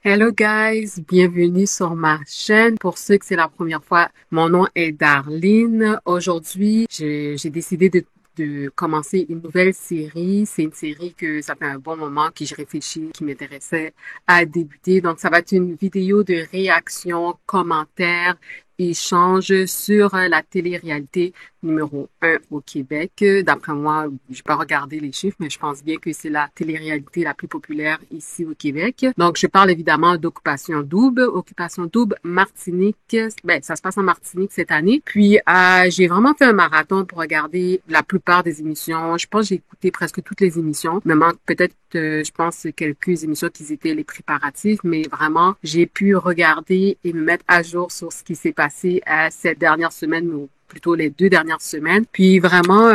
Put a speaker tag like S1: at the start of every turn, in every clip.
S1: Hello guys, bienvenue sur ma chaîne. Pour ceux que c'est la première fois, mon nom est Darlene. Aujourd'hui, j'ai décidé de commencer une nouvelle série. C'est une série que ça fait un bon moment que je réfléchis, qui m'intéressait à débuter. Donc, ça va être une vidéo de réaction, commentaires, échanges sur la télé-réalité numéro un au Québec. D'après moi, je n'ai pas regardé les chiffres, mais je pense bien que c'est la télé-réalité la plus populaire ici au Québec. Donc, je parle évidemment d'Occupation Double. Occupation Double Martinique. Ben, ça se passe en Martinique cette année. Puis, j'ai vraiment fait un marathon pour regarder la plupart des émissions. Je pense que j'ai écouté presque toutes les émissions. Il me manque peut-être, je pense, quelques émissions qui étaient les préparatifs, mais vraiment, j'ai pu regarder et me mettre à jour sur ce qui s'est passé cette dernière semaine ou plutôt les 2 dernières semaines. Puis vraiment,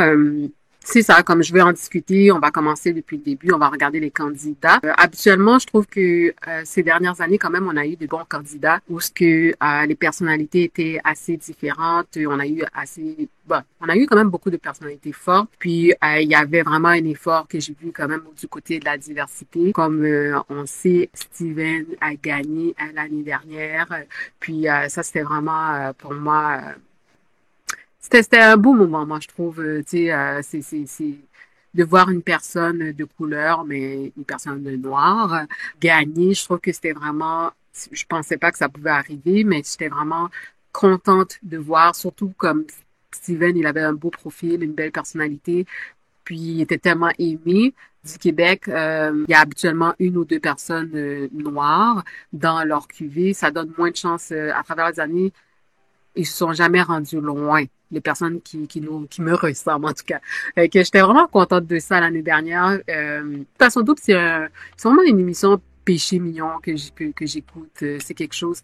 S1: c'est ça, comme je vais en discuter, on va commencer depuis le début, on va regarder les candidats. Habituellement, je trouve que ces dernières années, quand même, on a eu des bons candidats où ce que les personnalités étaient assez différentes. On a eu on a eu quand même beaucoup de personnalités fortes. Puis il y avait vraiment un effort que j'ai vu quand même du côté de la diversité. Comme on sait, Steven a gagné l'année dernière. Puis ça, c'était vraiment pour moi. C'était un beau moment, moi, je trouve. Tu sais, c'est de voir une personne de couleur, mais une personne de noir gagner. Je trouve que c'était vraiment. Je pensais pas que ça pouvait arriver, mais j'étais vraiment contente de voir, surtout comme Steven, il avait un beau profil, une belle personnalité, puis il était tellement aimé du Québec. Il y a habituellement une ou deux personnes noires dans leur cuvée. Ça donne moins de chance à travers les années ils se sont jamais rendus loin. Les personnes qui me ressemblent, en tout cas. Que j'étais vraiment contente de ça l'année dernière. Passion double, c'est vraiment une émission péché mignon que j'écoute. C'est quelque chose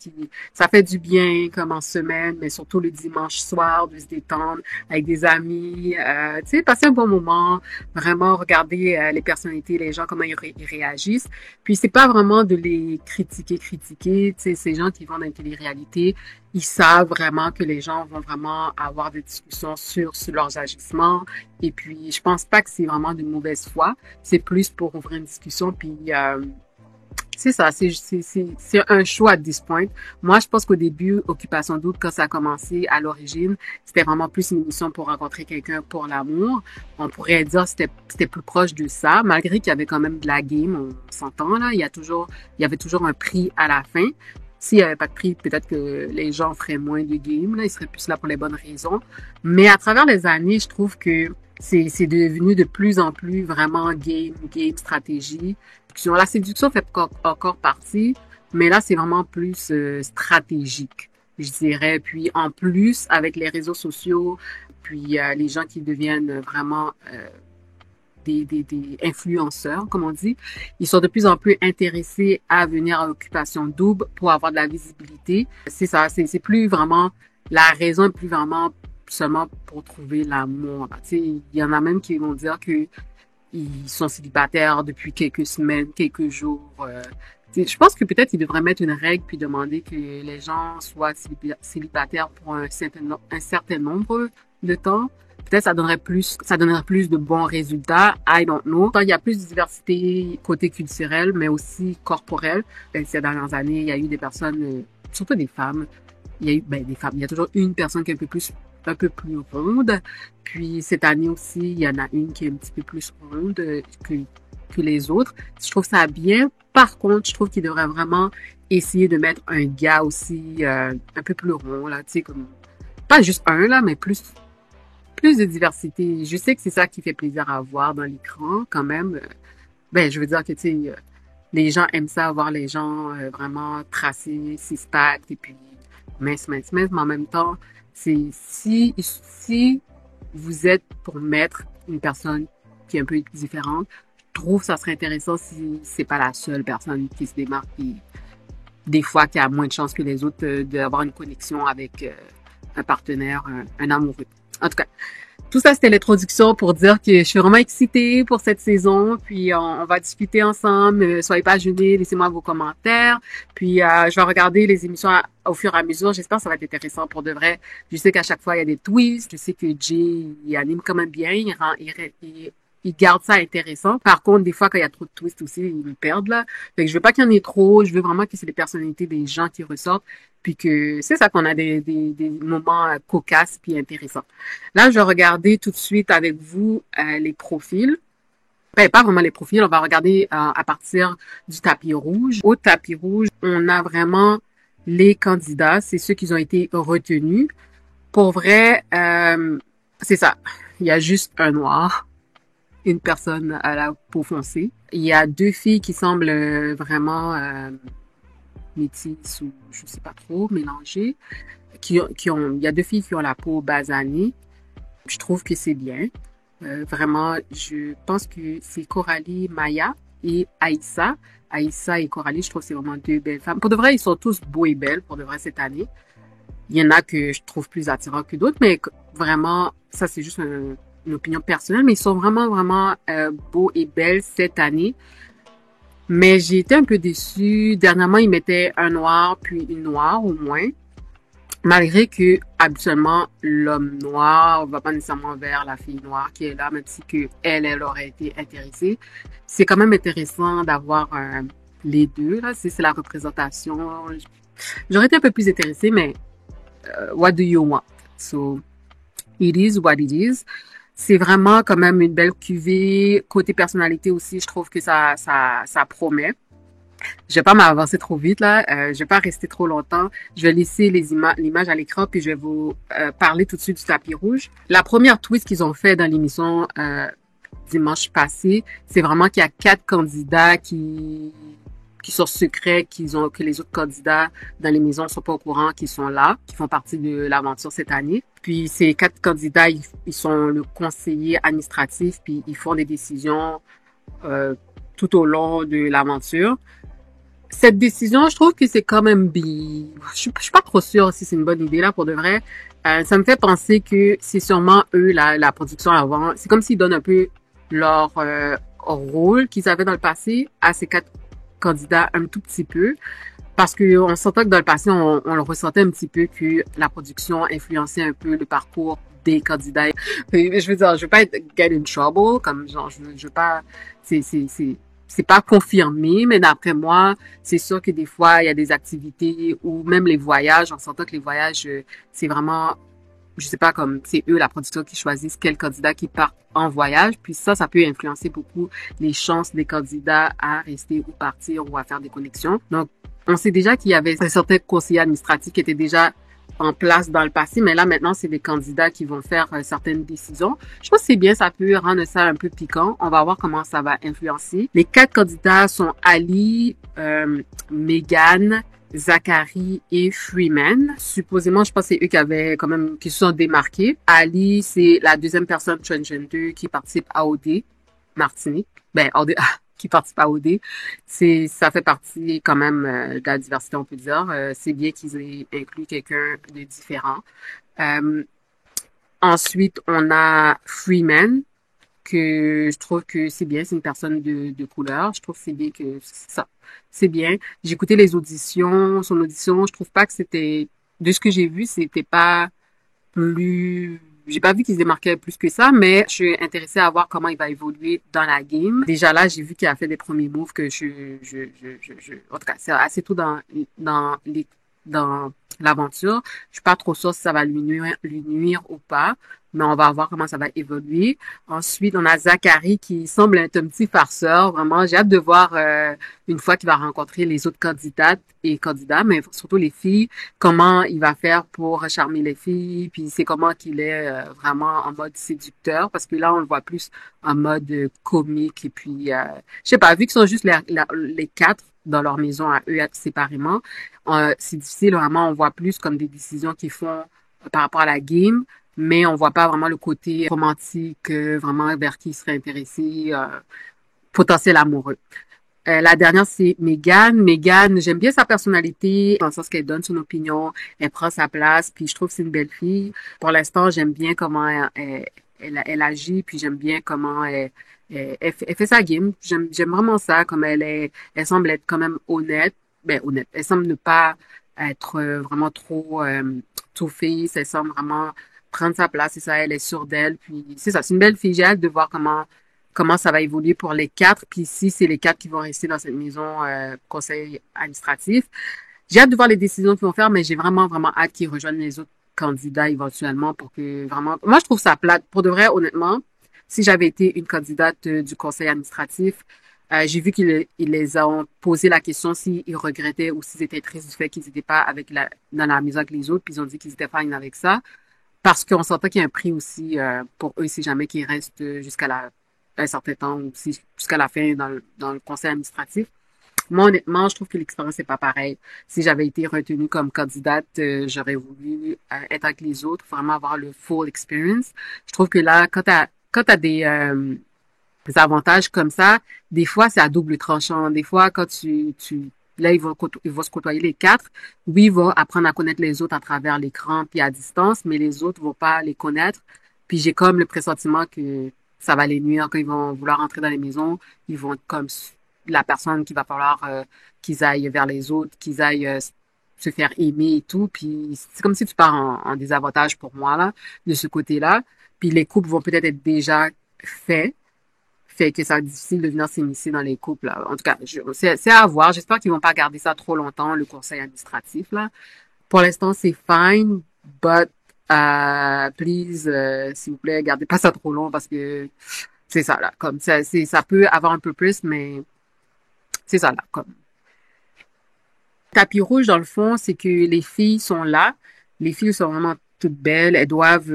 S1: ça fait du bien, comme en semaine, mais surtout le dimanche soir, de se détendre avec des amis, tu sais, passer un bon moment, vraiment regarder les personnalités, les gens, comment ils réagissent. Puis c'est pas vraiment de les critiquer, tu sais, ces gens qui vont dans une télé-réalité, ils savent vraiment que les gens vont vraiment avoir des discussions sur leurs agissements. Et puis, je pense pas que c'est vraiment de mauvaise foi. C'est plus pour ouvrir une discussion. Puis, c'est ça, c'est un choix à this point. Moi, je pense qu'au début, Occupation Double, quand ça a commencé à l'origine, c'était vraiment plus une émission pour rencontrer quelqu'un pour l'amour. On pourrait dire que c'était plus proche de ça, malgré qu'il y avait quand même de la game, on s'entend là. Il y avait toujours un prix à la fin. S'il n'y avait pas de prix, peut-être que les gens feraient moins de game, là. Ils seraient plus là pour les bonnes raisons. Mais à travers les années, je trouve que c'est devenu de plus en plus vraiment game, stratégie. La séduction fait encore partie, mais là, c'est vraiment plus stratégique, je dirais. Puis en plus, avec les réseaux sociaux, puis les gens qui deviennent vraiment des influenceurs, comme on dit, ils sont de plus en plus intéressés à venir à Occupation Double pour avoir de la visibilité. C'est ça, c'est plus vraiment, la raison est plus vraiment seulement pour trouver l'amour. Tu sais, il y en a même qui vont dire que ils sont célibataires depuis quelques semaines, quelques jours. Je pense que peut-être ils devraient mettre une règle puis demander que les gens soient célibataires pour un certain nombre de temps. Peut-être ça donnerait plus de bons résultats. I don't know. Il y a plus de diversité côté culturel, mais aussi corporel. Ces dernières années, il y a eu des personnes, surtout des femmes. Il y a eu, des femmes. Il y a toujours une personne qui est un peu plus ronde. Puis cette année aussi, il y en a une qui est un petit peu plus ronde que les autres. Je trouve ça bien. Par contre, je trouve qu'il devrait vraiment essayer de mettre un gars aussi un peu plus rond, là, tu sais, comme pas juste un, là, mais plus de diversité. Je sais que c'est ça qui fait plaisir à voir dans l'écran, quand même. Je veux dire que, tu sais, les gens aiment ça, voir les gens vraiment tracés, six-pack, et puis mince, mais en même temps, c'est si vous êtes pour mettre une personne qui est un peu différente, je trouve que ça serait intéressant si c'est pas la seule personne qui se démarque et des fois qui a moins de chances que les autres d'avoir une connexion avec un partenaire, un amoureux. En tout cas, tout ça, c'était l'introduction pour dire que je suis vraiment excitée pour cette saison. Puis, on va discuter ensemble. Soyez pas gênés, laissez-moi vos commentaires. Puis, je vais regarder les émissions au fur et à mesure. J'espère que ça va être intéressant pour de vrai. Je sais qu'à chaque fois, il y a des twists. Je sais que Jay, il anime quand même bien. ils gardent ça intéressant. Par contre, des fois, quand il y a trop de twists aussi, ils me perdent, là. Fait que je veux pas qu'il y en ait trop. Je veux vraiment que c'est les personnalités des gens qui ressortent. Puis que c'est ça qu'on a des moments cocasses puis intéressants. Là, je vais regarder tout de suite avec vous les profils. Ben, pas vraiment les profils, on va regarder à partir du tapis rouge. Au tapis rouge, on a vraiment les candidats, c'est ceux qui ont été retenus. Pour vrai, c'est ça. Il y a juste un noir, une personne à la peau foncée. Il y a deux filles qui semblent vraiment métisses ou je sais pas trop, mélangées. Il y a deux filles qui ont la peau basanée. Je trouve que c'est bien. Vraiment, je pense que c'est Coralie Maya et Aïssa. Aïssa et Coralie, je trouve que c'est vraiment deux belles femmes. Pour de vrai, ils sont tous beaux et belles pour de vrai cette année. Il y en a que je trouve plus attirants que d'autres, mais vraiment, ça c'est juste une opinion personnelle, mais ils sont vraiment, vraiment beaux et belles cette année. Mais j'ai été un peu déçue. Dernièrement, ils mettaient un noir puis une noire au moins. Malgré que, habituellement, l'homme noir va pas nécessairement vers la fille noire qui est là, même si que elle aurait été intéressée. C'est quand même intéressant d'avoir les deux, là, si c'est la représentation. J'aurais été un peu plus intéressée, mais what do you want? So, it is what it is. C'est vraiment quand même une belle cuvée. Côté personnalité aussi, je trouve que ça promet. Je vais pas m'avancer trop vite là, je vais pas rester trop longtemps. Je vais laisser l'image à l'écran puis je vais vous parler tout de suite du tapis rouge. La première twist qu'ils ont fait dans l'émission dimanche passé, c'est vraiment qu'il y a 4 candidats qui sont secrets, que les autres candidats dans les maisons sont pas au courant, qui sont là, qui font partie de l'aventure cette année. Puis ces 4 candidats, ils sont le conseiller administratif puis ils font des décisions tout au long de l'aventure. Cette décision, je trouve que c'est quand même bien. Je suis pas trop sûre si c'est une bonne idée là pour de vrai. Ça me fait penser que c'est sûrement eux la production avant. C'est comme s'ils donnent un peu leur rôle qu'ils avaient dans le passé à ces 4 candidats un tout petit peu. Parce que on sentait que dans le passé, on le ressentait un petit peu que la production influençait un peu le parcours des candidats. Je veux dire, je veux pas être get in trouble, comme genre, je veux pas, c'est pas confirmé, mais d'après moi, c'est sûr que des fois, il y a des activités ou même les voyages, on s'entend que les voyages, c'est vraiment, je sais pas, comme c'est eux, la production, qui choisissent quel candidat qui part en voyage. Puis ça peut influencer beaucoup les chances des candidats à rester ou partir ou à faire des connexions. Donc, on sait déjà qu'il y avait un certain conseiller administratif qui était déjà en place dans le passé, mais là maintenant c'est des candidats qui vont faire certaines décisions. Je pense que c'est bien, ça peut rendre ça un peu piquant. On va voir comment ça va influencer. Les 4 candidats sont Ali, Megan, Zachary et Freeman. Supposément, je pense que c'est eux qui se sont démarqués. Ali, c'est la deuxième personne transgender qui participe à OD Martinique. Ben, OD, qui participe à OD. Ça fait partie quand même de la diversité, on peut dire. C'est bien qu'ils aient inclus quelqu'un de différent. Ensuite, on a Freeman, que je trouve que c'est bien, c'est une personne de couleur. Je trouve que c'est bien que ça, c'est bien. J'ai écouté son audition, je trouve pas que c'était, de ce que j'ai vu, c'était pas plus, j'ai pas vu qu'il se démarquait plus que ça, mais je suis intéressée à voir comment il va évoluer dans la game. Déjà là, j'ai vu qu'il a fait des premiers moves que en tout cas, c'est assez tôt dans l'aventure. Je suis pas trop sûre si ça va lui nuire ou pas, mais on va voir comment ça va évoluer. Ensuite, on a Zachary qui semble être un petit farceur. Vraiment, j'ai hâte de voir une fois qu'il va rencontrer les autres candidates et candidats, mais surtout les filles, comment il va faire pour charmer les filles, puis c'est comment qu'il est vraiment en mode séducteur, parce que là, on le voit plus en mode comique, et puis, je sais pas, vu qu'ils sont juste les 4 dans leur maison à eux séparément, c'est difficile, vraiment, on voit plus comme des décisions qu'ils font par rapport à la game, mais on voit pas vraiment le côté romantique, vraiment vers qui il serait intéressé, potentiel amoureux. La dernière, c'est Megan. Megan, j'aime bien sa personnalité, dans le sens qu'elle donne son opinion, elle prend sa place, puis je trouve que c'est une belle fille. Pour l'instant, j'aime bien comment elle agit, puis j'aime bien comment elle fait sa game. J'aime vraiment ça, comme elle semble être quand même honnête. Ben, honnête. Elle semble ne pas être vraiment trop two-face. Elle semble vraiment prendre sa place, c'est ça, elle est sûre d'elle. Puis c'est ça, c'est une belle fille. J'ai hâte de voir comment comment ça va évoluer pour les quatre, puis si c'est les quatre qui vont rester dans cette maison conseil administratif. J'ai hâte de voir les décisions qu'ils vont faire, mais j'ai vraiment, vraiment hâte qu'ils rejoignent les autres candidats éventuellement pour que vraiment... Moi, je trouve ça plate. Pour de vrai, honnêtement, si j'avais été une candidate du conseil administratif, j'ai vu qu'ils les ont posé la question s'ils regrettaient ou s'ils étaient tristes du fait qu'ils n'étaient pas dans la maison avec les autres, puis ils ont dit qu'ils étaient fine avec ça. Parce qu'on s'entend qu'il y a un prix aussi pour eux si jamais qu'ils restent un certain temps ou jusqu'à la fin dans le conseil administratif. Moi, honnêtement, je trouve que l'expérience n'est pas pareille. Si j'avais été retenue comme candidate, j'aurais voulu être avec les autres, vraiment avoir le full experience. Je trouve que là, quand t'as des avantages comme ça, des fois, c'est à double tranchant. Des fois, quand là, ils vont se côtoyer les quatre. Oui, ils vont apprendre à connaître les autres à travers l'écran puis à distance, mais les autres vont pas les connaître. Puis j'ai comme le pressentiment que ça va les nuire quand ils vont vouloir entrer dans les maisons. Ils vont être comme la personne qu'il va falloir qu'ils aillent vers les autres, qu'ils aillent se faire aimer et tout. Puis c'est comme si tu pars en désavantage pour moi, là, de ce côté-là. Puis les couples vont peut-être être déjà faits. Fait que ça va être difficile de venir s'immiscer dans les couples, là. En tout cas, c'est à voir. J'espère qu'ils vont pas garder ça trop longtemps, le conseil administratif, là. Pour l'instant, c'est fine, but please, s'il vous plaît, gardez pas ça trop long parce que c'est ça, là. Comme ça peut avoir un peu plus, mais c'est ça, là. Comme tapis rouge, dans le fond, c'est que les filles sont là. Les filles sont vraiment toutes belles. Elles doivent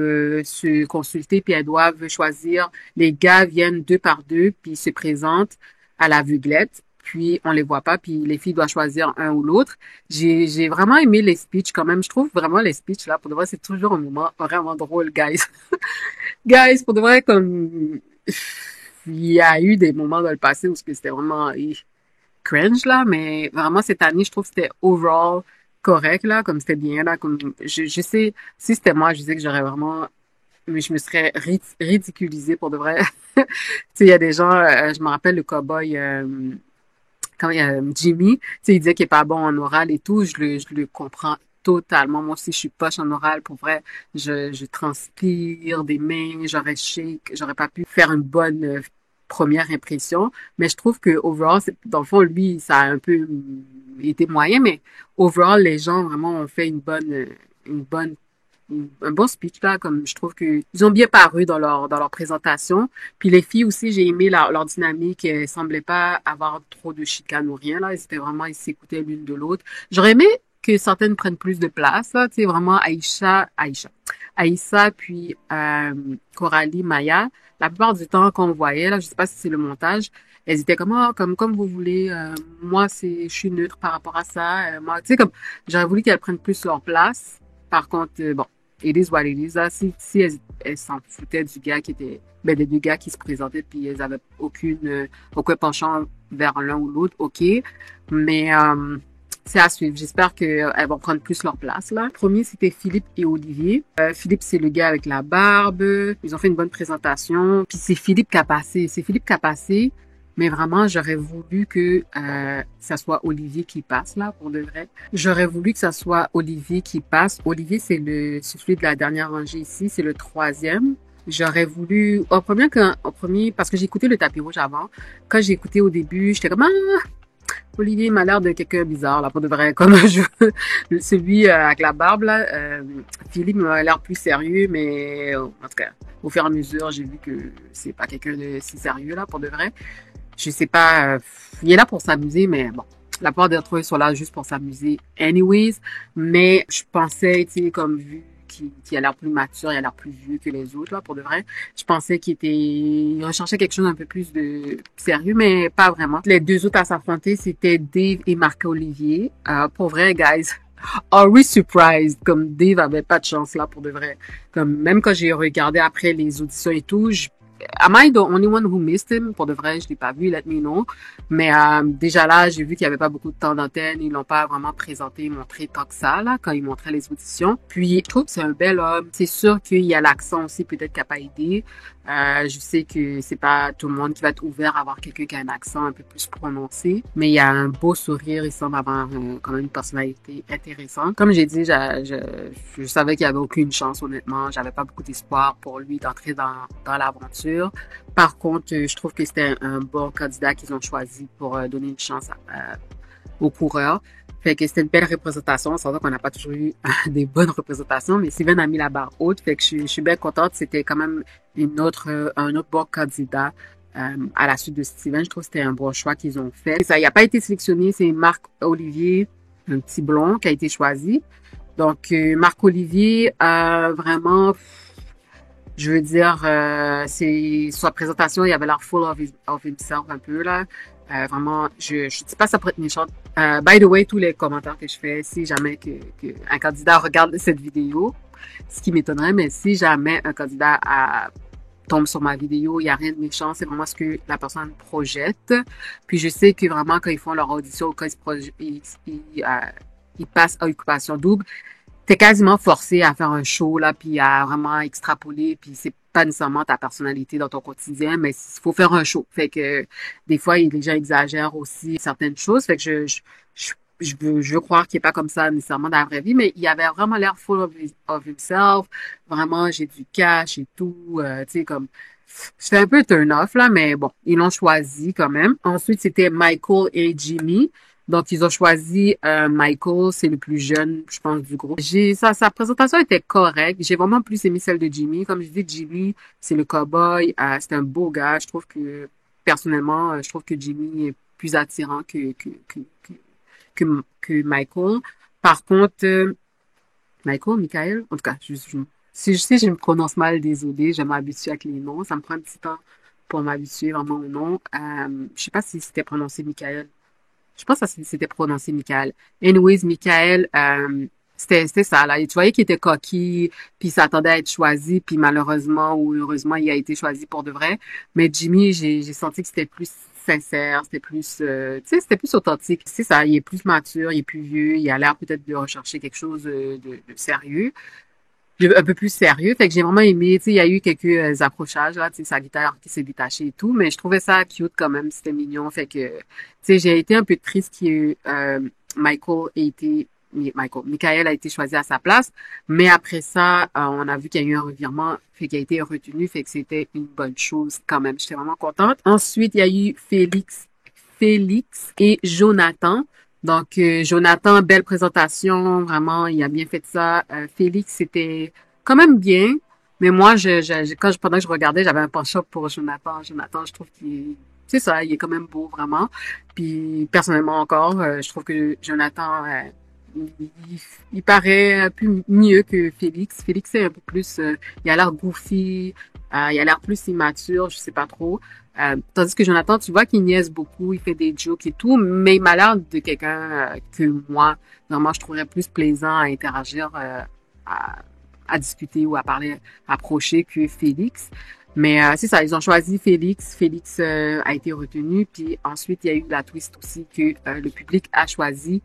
S1: se consulter, puis elles doivent choisir. Les gars viennent deux par deux, puis ils se présentent à l'aveuglette. Puis on les voit pas, puis les filles doivent choisir un ou l'autre. J'ai vraiment aimé les speeches quand même. Je trouve vraiment les speeches là, pour de vrai, c'est toujours un moment vraiment drôle, guys. Guys, pour de vrai, comme il y a eu des moments dans le passé où c'était vraiment cringe là, mais vraiment cette année, je trouve que c'était overall correct là, comme c'était bien là, comme je sais, si c'était moi, je sais que j'aurais vraiment, mais je me serais ridiculisée pour de vrai. Tu sais, il y a des gens, je me rappelle le cowboy, quand il y a Jimmy, tu sais, il disait qu'il est pas bon en oral et tout, je le comprends totalement. Moi aussi, je suis poche en oral, pour vrai. Je transpire des mains, j'aurais shake, j'aurais pas pu faire une bonne première impression. Mais je trouve que overall, dans le fond, lui, ça a un peu été moyen, mais overall, les gens vraiment ont fait une bonne un bon speech là, comme je trouve que ils ont bien paru dans leur présentation. Puis les filles aussi, j'ai aimé leur dynamique. Elles semblaient pas avoir trop de chicanes ou rien là. Ils s'écoutaient l'une de l'autre. J'aurais aimé que certaines prennent plus de place là. Tu sais vraiment Aïssa puis Coralie, Maya. La plupart du temps qu'on voyait là, je sais pas si c'est le montage. Elles étaient comme comme vous voulez. Moi je suis neutre par rapport à ça. Moi tu sais comme j'aurais voulu qu'elles prennent plus leur place. Par contre, bon, it is what it is. Là, si elles s'en foutaient du gars des deux gars qui se présentaient, puis elles avaient aucun penchant vers l'un ou l'autre, ok. Mais c'est à suivre. J'espère qu'elles vont prendre plus leur place là. Le premier, c'était Philippe et Olivier. Philippe, c'est le gars avec la barbe. Ils ont fait une bonne présentation. Puis c'est Philippe qui a passé. C'est Philippe qui a passé. Mais vraiment, j'aurais voulu que ça soit Olivier qui passe là, pour de vrai. J'aurais voulu que ça soit Olivier qui passe. Olivier, c'est celui de la dernière rangée ici, c'est le troisième. J'aurais voulu au premier, parce que j'ai écouté le tapis rouge avant. Quand j'ai écouté au début, j'étais comme Olivier m'a l'air de quelqu'un bizarre là, pour de vrai. Comme celui avec la barbe là, Philippe m'a l'air plus sérieux, mais en tout cas, au fur et à mesure, j'ai vu que c'est pas quelqu'un de si sérieux là, pour de vrai. Je sais pas, il est là pour s'amuser, mais bon, la plupart d'entre eux sont là juste pour s'amuser anyways. Mais je pensais, tu sais, comme vu qu'il a l'air plus mature, il a l'air plus vieux que les autres, là, pour de vrai. Je pensais il recherchait quelque chose un peu plus de sérieux, mais pas vraiment. Les deux autres à s'affronter, c'était Dave et Marc-Olivier. Pour vrai, guys, are we surprised? Comme Dave avait pas de chance, là, pour de vrai. Comme, même quand j'ai regardé après les auditions et tout, am I the only one who missed him? Pour de vrai, je l'ai pas vu, let me know. Mais déjà là, j'ai vu qu'il y avait pas beaucoup de temps d'antenne. Ils l'ont pas vraiment présenté, montré tant que ça, là, quand ils montraient les auditions. Puis, je trouve que c'est un bel homme. C'est sûr qu'il y a l'accent aussi, peut-être qu'il n'a pas aidé. Je sais que c'est pas tout le monde qui va être ouvert à avoir quelqu'un qui a un accent un peu plus prononcé, mais il a un beau sourire, il semble avoir quand même une personnalité intéressante. Comme j'ai dit, je savais qu'il y avait aucune chance, honnêtement. J'avais pas beaucoup d'espoir pour lui d'entrer dans l'aventure. Par contre, je trouve que c'était un bon candidat qu'ils ont choisi pour donner une chance aux coureurs. Fait que c'était une belle représentation. C'est vrai qu'on n'a pas toujours eu des bonnes représentations, mais Steven a mis la barre haute. Fait que je suis bien contente. C'était quand même un autre bon candidat à la suite de Steven. Je trouve que c'était un bon choix qu'ils ont fait. Ça, il n'a pas été sélectionné. C'est Marc-Olivier, un petit blond, qui a été choisi. Donc, Marc-Olivier, vraiment, je veux dire, sa présentation, il avait l'air full of himself un peu, là. Vraiment, je dis pas ça pour être méchante. By the way, tous les commentaires que je fais, si jamais que un candidat regarde cette vidéo, ce qui m'étonnerait, mais si jamais un candidat tombe sur ma vidéo, il n'y a rien de méchant, c'est vraiment ce que la personne projette. Puis je sais que vraiment, quand ils font leur audition, quand ils passent à occupation double, t'es quasiment forcé à faire un show, là, puis à vraiment extrapoler, puis c'est pas nécessairement ta personnalité dans ton quotidien, mais il faut faire un show. Fait que des fois, les gens exagèrent aussi certaines choses. Fait que je veux croire qu'il est pas comme ça nécessairement dans la vraie vie, mais il avait vraiment l'air full of himself. Vraiment, j'ai du cash et tout. Tu sais, comme c'était un peu turn off, là, mais bon, ils l'ont choisi quand même. Ensuite, c'était Michael et Jimmy. Donc, ils ont choisi Michael, c'est le plus jeune, je pense, du groupe. Sa présentation était correcte. J'ai vraiment plus aimé celle de Jimmy. Comme je dis, Jimmy, c'est le cowboy. C'est un beau gars. Je trouve que, personnellement, je trouve que Jimmy est plus attirant que Michael. Par contre, Michael, en tout cas, si je sais, je me prononce mal, désolé, je m'habitue avec les noms. Ça me prend un petit temps pour m'habituer vraiment au nom. Je sais pas si c'était prononcé Michael. Je pense que c'était prononcé Michael. Anyways, Michael, c'était ça, là. Et tu voyais qu'il était coquille, puis il s'attendait à être choisi, puis malheureusement ou heureusement, il a été choisi pour de vrai. Mais Jimmy, j'ai senti que c'était plus sincère, c'était plus, tu sais, c'était plus authentique. C'est ça, il est plus mature, il est plus vieux, il a l'air peut-être de rechercher quelque chose de sérieux, un peu plus sérieux. Fait que j'ai vraiment aimé, tu sais, il y a eu quelques accrochages, là, tu sais, sa guitare qui s'est détachée et tout, mais je trouvais ça cute quand même, c'était mignon. Fait que, tu sais, j'ai été un peu triste que Michael a été choisi à sa place, mais après ça, on a vu qu'il y a eu un revirement, fait qu'il a été retenu, fait que c'était une bonne chose quand même. J'étais vraiment contente. Ensuite, il y a eu Félix et Jonathan. Donc, Jonathan, belle présentation, vraiment, il a bien fait ça. Félix, c'était quand même bien, mais moi, pendant que je regardais, j'avais un penchant pour Jonathan. Jonathan, je trouve c'est ça, il est quand même beau, vraiment. Puis, personnellement encore, je trouve que Jonathan, il paraît un peu mieux que Félix. Félix, c'est un peu plus, il a l'air goofy, il a l'air plus immature, je sais pas trop. Tandis que Jonathan, tu vois qu'il niaise beaucoup, il fait des jokes et tout, mais il m'a l'air de quelqu'un que moi, vraiment, je trouverais plus plaisant à interagir, à, à discuter ou à parler, à approcher que Félix. Mais c'est ça, ils ont choisi Félix. Félix a été retenu, puis ensuite, il y a eu la twist aussi que le public a choisi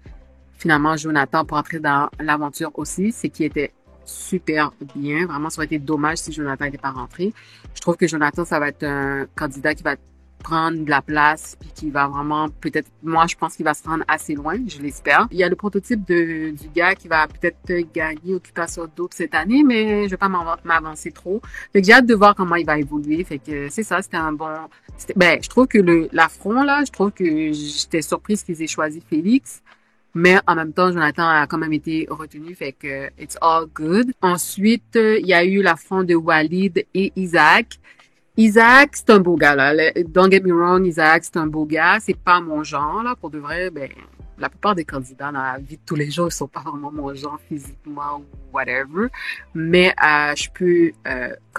S1: finalement Jonathan pour entrer dans l'aventure aussi, c'est qu'il était super bien. Vraiment, ça aurait été dommage si Jonathan n'était pas rentré. Je trouve que Jonathan, ça va être un candidat qui va prendre de la place puis qui va vraiment peut-être, moi je pense qu'il va se rendre assez loin, je l'espère. Il y a le prototype du gars qui va peut-être gagner Occupation Double cette année, mais je vais pas m'avancer trop. Fait que j'ai hâte de voir comment il va évoluer. Fait que c'est ça, c'était un bon, ben je trouve que l'affront là, je trouve que j'étais surprise qu'ils aient choisi Félix. Mais en même temps, Jonathan a quand même été retenu, fait que it's all good. Ensuite, il y a eu l'affront de Walid et Isaac. Isaac, c'est un beau gars, là. Don't get me wrong, Isaac, c'est un beau gars. C'est pas mon genre, là. Pour de vrai, ben, la plupart des candidats dans la vie de tous les jours, ils sont pas vraiment mon genre physiquement ou whatever. Mais quand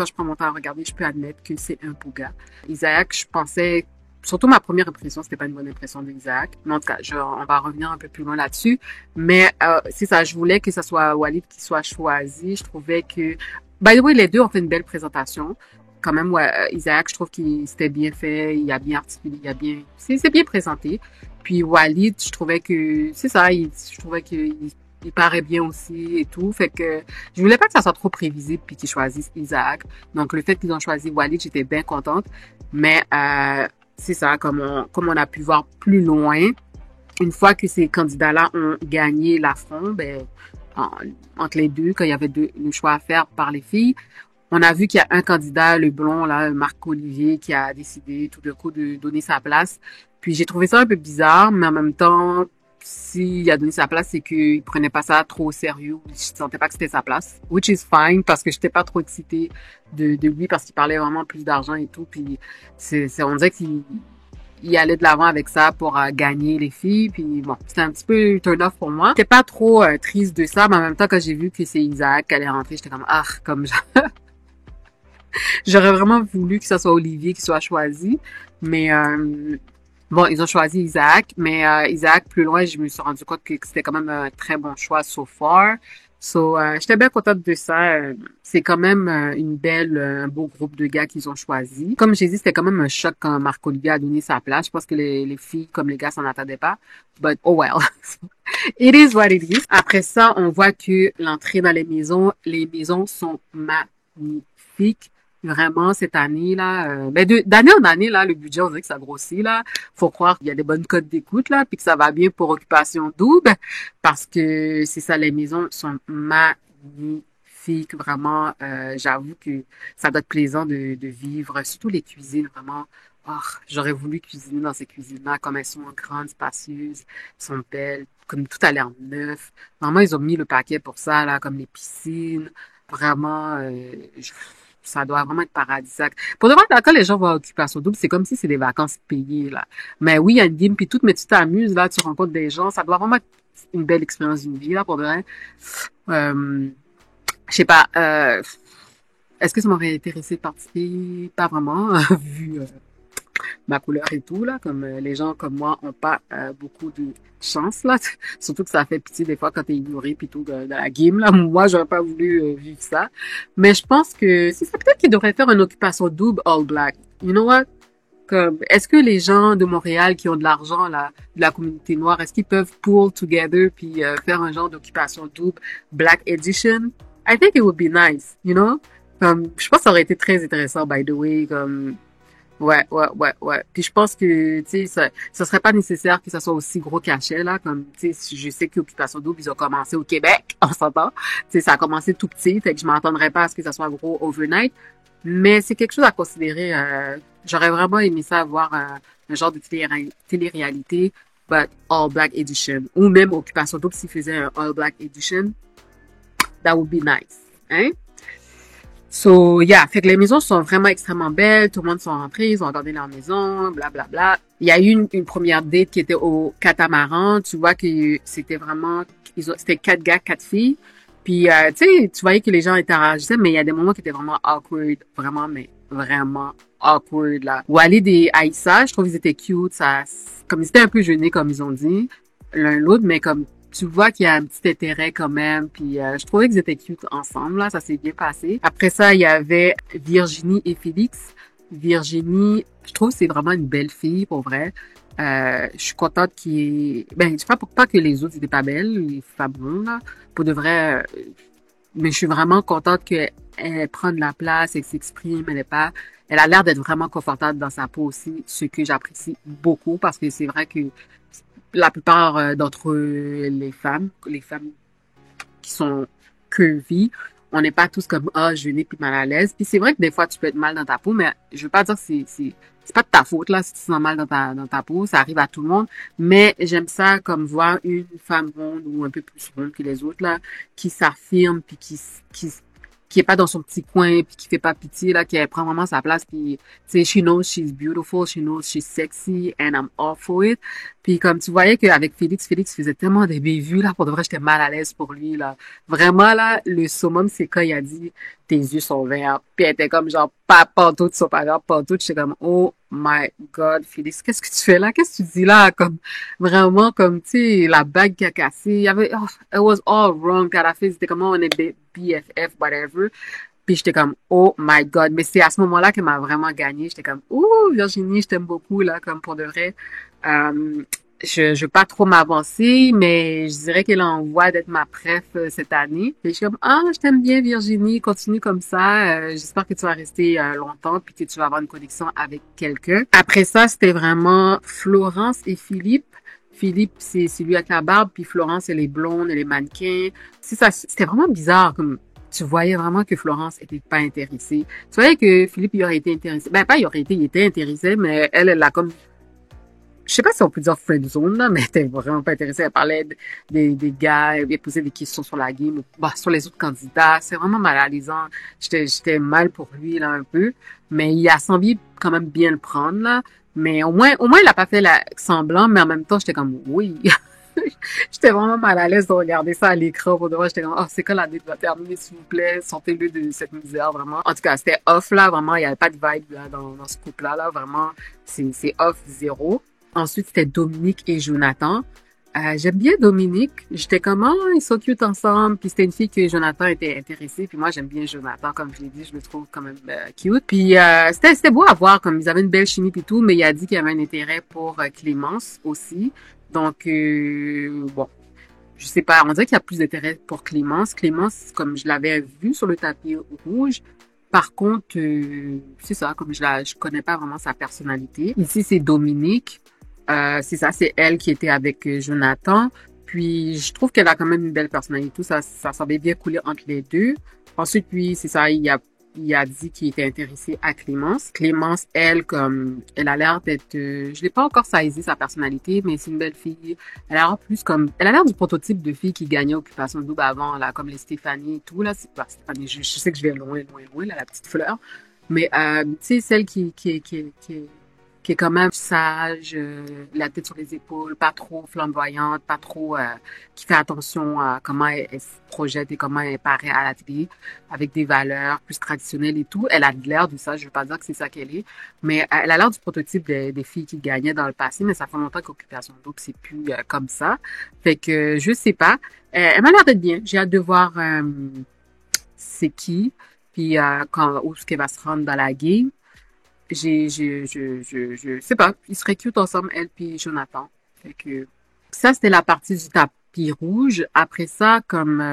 S1: je prends mon temps à regarder, je peux admettre que c'est un beau gars. Isaac, je pensais surtout ma première impression, c'était pas une bonne impression d'Isaac. Mais en tout cas, on va revenir un peu plus loin là-dessus. Mais c'est ça, je voulais que ce soit Walid qui soit choisi. Je trouvais que, by the way, les deux ont fait une belle présentation. Quand même, ouais, Isaac, je trouve qu'il s'était bien fait, il a bien articulé, c'est bien présenté. Puis Walid, je trouvais que, c'est ça, je trouvais que il paraît bien aussi et tout. Fait que je voulais pas que ça soit trop prévisible puis qu'ils choisissent Isaac. Donc le fait qu'ils ont choisi Walid, j'étais bien contente. Mais c'est ça, comme on a pu voir plus loin, une fois que ces candidats-là ont gagné l'affront, ben en- entre les deux, quand il y avait le choix à faire par les filles, on a vu qu'il y a un candidat, le blond, là, Marc-Olivier, qui a décidé tout d'un coup de donner sa place. Puis j'ai trouvé ça un peu bizarre, mais en même temps, s'il a donné sa place, c'est qu'il prenait pas ça trop au sérieux. Je sentais pas que c'était sa place. Which is fine, parce que j'étais pas trop excitée de lui, parce qu'il parlait vraiment plus d'argent et tout. Puis on dirait qu'il allait de l'avant avec ça pour gagner les filles. Puis bon, c'était un petit peu turn off pour moi. J'étais pas trop triste de ça, mais en même temps, quand j'ai vu que c'est Isaac qui allait rentrer, j'étais comme, ah, comme j'aurais vraiment voulu que ce soit Olivier qui soit choisi, mais bon, ils ont choisi Isaac, mais Isaac, plus loin, je me suis rendu compte que c'était quand même un très bon choix so far. So, j'étais bien contente de ça. C'est quand même un beau groupe de gars qu'ils ont choisi. Comme j'ai dit, c'était quand même un choc quand Marc-Olivier a donné sa place. Je pense que les filles, comme les gars, s'en attendaient pas. But, oh well. It is what it is. Après ça, on voit que l'entrée dans les maisons sont magnifiques. Vraiment, cette année, là, ben d'année en année, là, le budget, on dirait que ça grossit, là. Faut croire qu'il y a des bonnes cotes d'écoute, là, puis que ça va bien pour Occupation Double, parce que c'est ça, les maisons sont magnifiques, vraiment. J'avoue que ça doit être plaisant de vivre, surtout les cuisines, vraiment. Oh, j'aurais voulu cuisiner dans ces cuisines-là, comme elles sont grandes, spacieuses, sont belles, comme tout a l'air neuf. Vraiment, ils ont mis le paquet pour ça, là, comme les piscines. Vraiment, ça doit vraiment être paradisiaque. Pour de vrai, quand les gens vont à Occupation Double, c'est comme si c'est des vacances payées, là. Mais oui, il y a une game puis tout, mais tu t'amuses, là, tu rencontres des gens. Ça doit vraiment être une belle expérience d'une vie, là, pour de vrai. Euh, je sais pas, est-ce que ça m'aurait intéressé de participer? Pas vraiment, vu ma couleur et tout, là, comme les gens comme moi ont pas beaucoup de chance, là. Surtout que ça fait pitié des fois quand t'es ignoré puis tout de la game, là. Moi, j'aurais pas voulu vivre ça. Mais je pense que c'est ça peut-être qu'ils devraient faire une occupation double all black. You know what? Comme, est-ce que les gens de Montréal qui ont de l'argent, là, de la communauté noire, est-ce qu'ils peuvent pull together puis faire un genre d'occupation double Black Edition? I think it would be nice, you know? Comme, je pense que ça aurait été très intéressant, by the way, comme, ouais, ouais, ouais, ouais. Puis je pense que, tu sais, ça serait pas nécessaire que ça soit aussi gros cachet, là, comme, tu sais, je sais qu'Occupation Double, ils ont commencé au Québec, on s'entend. Tu sais, ça a commencé tout petit, fait que je m'attendrais pas à ce que ça soit gros overnight. Mais c'est quelque chose à considérer. J'aurais vraiment aimé ça avoir un genre de télé-réalité, but All Black Edition. Ou même Occupation Double s'ils faisaient un All Black Edition, that would be nice. Hein? So, yeah. Fait que les maisons sont vraiment extrêmement belles. Tout le monde sont rentrés, ils ont regardé leur maison, bla, bla, bla. Il y a eu une première date qui était au catamaran. Tu vois que c'était vraiment, c'était 4 gars, 4 filles. Puis, tu sais, tu voyais que les gens interagissaient, mais il y a des moments qui étaient vraiment awkward. Vraiment, mais vraiment awkward, là. Walid et Aïssa, je trouve qu'ils étaient cute. Ça, comme ils étaient un peu gênés, comme ils ont dit, l'un l'autre, mais comme tu vois qu'il y a un petit intérêt quand même. Puis je trouvais qu'ils étaient cute ensemble, là. Ça s'est bien passé. Après ça, il y avait Virginie et Félix. Virginie, je trouve que c'est vraiment une belle fille, pour vrai. Je suis contente ben, je sais pas que les autres étaient pas belles, les femmes blondes, là. Pour de vrai, mais je suis vraiment contente qu'elle prenne la place, elle s'exprime, elle a l'air d'être vraiment confortable dans sa peau aussi, ce que j'apprécie beaucoup parce que c'est vrai que la plupart d'entre les femmes qui sont curvy, on n'est pas tous comme gênés puis mal à l'aise. Puis c'est vrai que des fois tu peux être mal dans ta peau, mais je veux pas dire que c'est pas de ta faute là si tu te sens mal dans ta peau, ça arrive à tout le monde. Mais j'aime ça comme voir une femme ronde ou un peu plus ronde que les autres là, qui s'affirme puis qui est pas dans son petit coin puis qui fait pas pitié là, qui prend vraiment sa place puis tu sais she knows she's beautiful, she knows she's sexy and I'm all for it. Puis comme tu voyais qu'avec Félix faisait tellement des bévues là, pour de vrai j'étais mal à l'aise pour lui là. Vraiment là, le summum c'est quand il a dit tes yeux sont verts. Puis elle était comme genre pas pantoute, sont pas verts, pantoute. J'étais comme oh my god Félix, qu'est-ce que tu fais là? Qu'est-ce que tu dis là? Comme vraiment comme tu sais la bague qui a cassé. Il y avait it was all wrong. Puis à la fin c'était comme on est BFF whatever. Puis j'étais comme oh my god. Mais c'est à ce moment-là qu'elle m'a vraiment gagné. J'étais comme ouh Virginie, je t'aime beaucoup là comme pour de vrai. je veux pas trop m'avancer, mais je dirais qu'elle est en voie d'être ma préf cette année. Et je suis comme, ah, je t'aime bien, Virginie, continue comme ça. J'espère que tu vas rester longtemps puis que tu vas avoir une connexion avec quelqu'un. Après ça, c'était vraiment Florence et Philippe. Philippe, c'est lui avec la barbe, puis Florence, elle est blonde, elle est mannequin. C'est ça, c'était vraiment bizarre, comme tu voyais vraiment que Florence était pas intéressée. Tu voyais que Philippe, il aurait été intéressé. Ben, pas il aurait été, il était intéressé, mais elle a comme je sais pas si on peut dire friendzone, là, mais elle était vraiment pas intéressée. Elle parlait des gars, elle posait des questions sur la game, bah, sur les autres candidats. C'est vraiment malaisant. J'étais mal pour lui, là, un peu. Mais il a semblé quand même bien le prendre, là. Mais au moins, il a pas fait semblant, mais en même temps, j'étais comme, oui. J'étais vraiment mal à l'aise de regarder ça à l'écran. Pour de vrai, j'étais comme, oh, c'est quand la date va terminer, s'il vous plaît? Sortez-le de cette misère, vraiment. En tout cas, c'était off, là, vraiment. Il y avait pas de vibe, là, dans ce couple-là, là. Vraiment, c'est off, zéro. Ensuite, c'était Dominique et Jonathan. J'aime bien Dominique. J'étais comme, oh, ils sont cute ensemble. Puis c'était une fille que Jonathan était intéressé. Puis moi, j'aime bien Jonathan, comme je l'ai dit. Je le trouve quand même cute. Puis c'était beau à voir, comme ils avaient une belle chimie puis tout. Mais il a dit qu'il y avait un intérêt pour Clémence aussi. Donc, bon, je sais pas. On dirait qu'il y a plus d'intérêt pour Clémence. Clémence, comme je l'avais vu sur le tapis rouge, par contre, c'est ça, comme je connais pas vraiment sa personnalité. Ici, c'est Dominique. C'est ça, c'est elle qui était avec Jonathan. Puis, je trouve qu'elle a quand même une belle personnalité. Tout ça semblait bien couler entre les deux. Ensuite, puis, c'est ça, il a dit qu'il était intéressé à Clémence. Clémence, elle, comme, elle a l'air d'être, je l'ai pas encore saisi sa personnalité, mais c'est une belle fille. Elle a l'air plus comme, elle a l'air du prototype de fille qui gagnait Occupation Double avant, là, comme les Stéphanie et tout, là. C'est pas Stéphanie, je sais que je vais loin, loin, loin, là, la petite fleur. Mais, tu sais, celle qui est quand même sage, la tête sur les épaules, pas trop flamboyante, pas trop qui fait attention à comment elle se projette et comment elle paraît à la télé, avec des valeurs plus traditionnelles et tout. Elle a l'air de ça, je veux pas dire que c'est ça qu'elle est, mais elle a l'air du prototype des filles qui gagnaient dans le passé, mais ça fait longtemps qu'Occupation Double, c'est plus comme ça. Fait que je sais pas. Elle m'a l'air d'être bien. J'ai hâte de voir c'est qui, puis où est-ce qu'elle va se rendre dans la game. Je sais pas, ils seraient cute ensemble, elle puis Jonathan. Fait que ça, c'était la partie du tapis rouge. Après ça, comme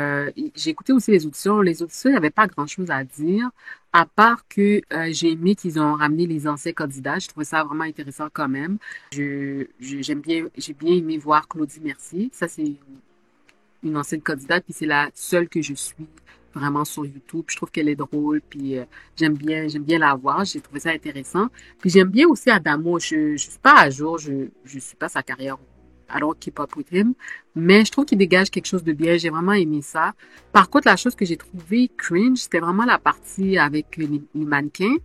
S1: j'ai écouté aussi les auditions, il n'y avait pas grand-chose à dire, à part que j'ai aimé qu'ils ont ramené les anciens candidats. Je trouvais ça vraiment intéressant quand même. J'ai bien aimé voir Claudie Mercier. Ça, c'est une ancienne candidate, puis c'est la seule que je suis vraiment sur YouTube. Puis je trouve qu'elle est drôle, puis j'aime bien la voir. J'ai trouvé ça intéressant. Puis j'aime bien aussi Adamo. Je suis pas à jour, je suis pas sa carrière. I don't keep up with him. Mais je trouve qu'il dégage quelque chose de bien. J'ai vraiment aimé ça. Par contre, la chose que j'ai trouvé cringe, c'était vraiment la partie avec les mannequins.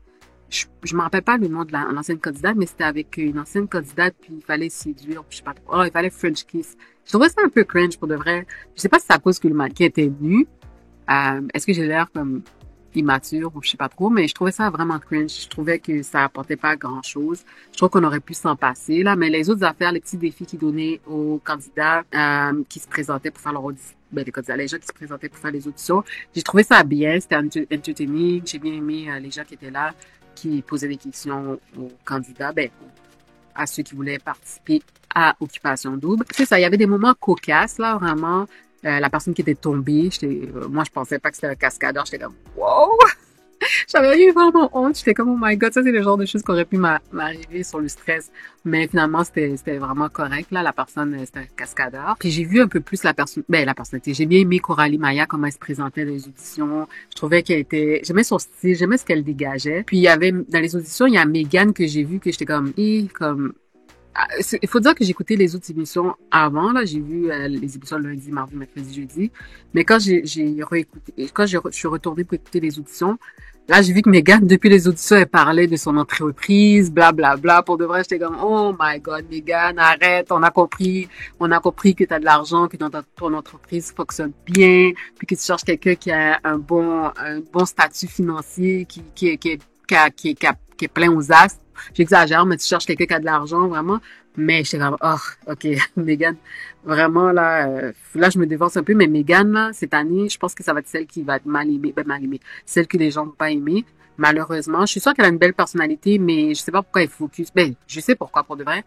S1: Je me rappelle pas le nom de l'ancienne candidate, mais c'était avec une ancienne candidate, puis il fallait séduire, puis je sais pas trop. Oh, il fallait French kiss. Je trouvais ça un peu cringe pour de vrai. Je sais pas si c'est à cause que le mannequin était nu. Est-ce que j'ai l'air comme immature ou je sais pas trop, mais je trouvais ça vraiment cringe. Je trouvais que ça apportait pas grand-chose. Je trouve qu'on aurait pu s'en passer, là. Mais les autres affaires, les petits défis qu'ils donnaient aux candidats qui se présentaient pour faire leur audition, ben, les candidats, les gens qui se présentaient pour faire les auditions, j'ai trouvé ça bien. C'était entertaining. J'ai bien aimé les gens qui étaient là, qui posaient des questions aux candidats, ben, à ceux qui voulaient participer à Occupation Double. C'est ça, il y avait des moments cocasses, là, vraiment. La personne qui était tombée, moi, je pensais pas que c'était un cascadeur. J'étais comme, wow! J'avais eu vraiment honte. J'étais comme, oh my god, ça, c'est le genre de choses qui auraient pu m'arriver sur le stress. Mais finalement, c'était vraiment correct, là. La personne, c'était un cascadeur. Puis j'ai vu un peu plus la personnalité. J'ai bien aimé Coralie Maya, comment elle se présentait dans les auditions. Je trouvais j'aimais son style, j'aimais ce qu'elle dégageait. Puis il y avait, dans les auditions, il y a Megan que j'ai vu que j'étais comme, il faut dire que j'ai écouté les autres émissions avant, là. J'ai vu les émissions lundi, mardi, mercredi, jeudi. Mais quand j'ai réécouté, quand je suis retournée pour écouter les auditions, là, j'ai vu que Megan, depuis les auditions, elle parlait de son entreprise, bla, bla, bla. Pour de vrai, j'étais comme, oh my god, Megan, arrête, on a compris que t'as de l'argent, que ton entreprise fonctionne bien, puis que tu cherches quelqu'un qui a un bon statut financier, qui est plein aux as. J'exagère, mais tu cherches quelqu'un qui a de l'argent, vraiment. Mais j'étais comme, oh, ok, Megan, vraiment, là, je me dévance un peu, mais Megan, là, cette année, je pense que ça va être celle qui va être mal aimée, celle que les gens vont pas aimer. Malheureusement, je suis sûre qu'elle a une belle personnalité, mais je sais pas pourquoi elle focus. Ben, je sais pourquoi, pour de vrai.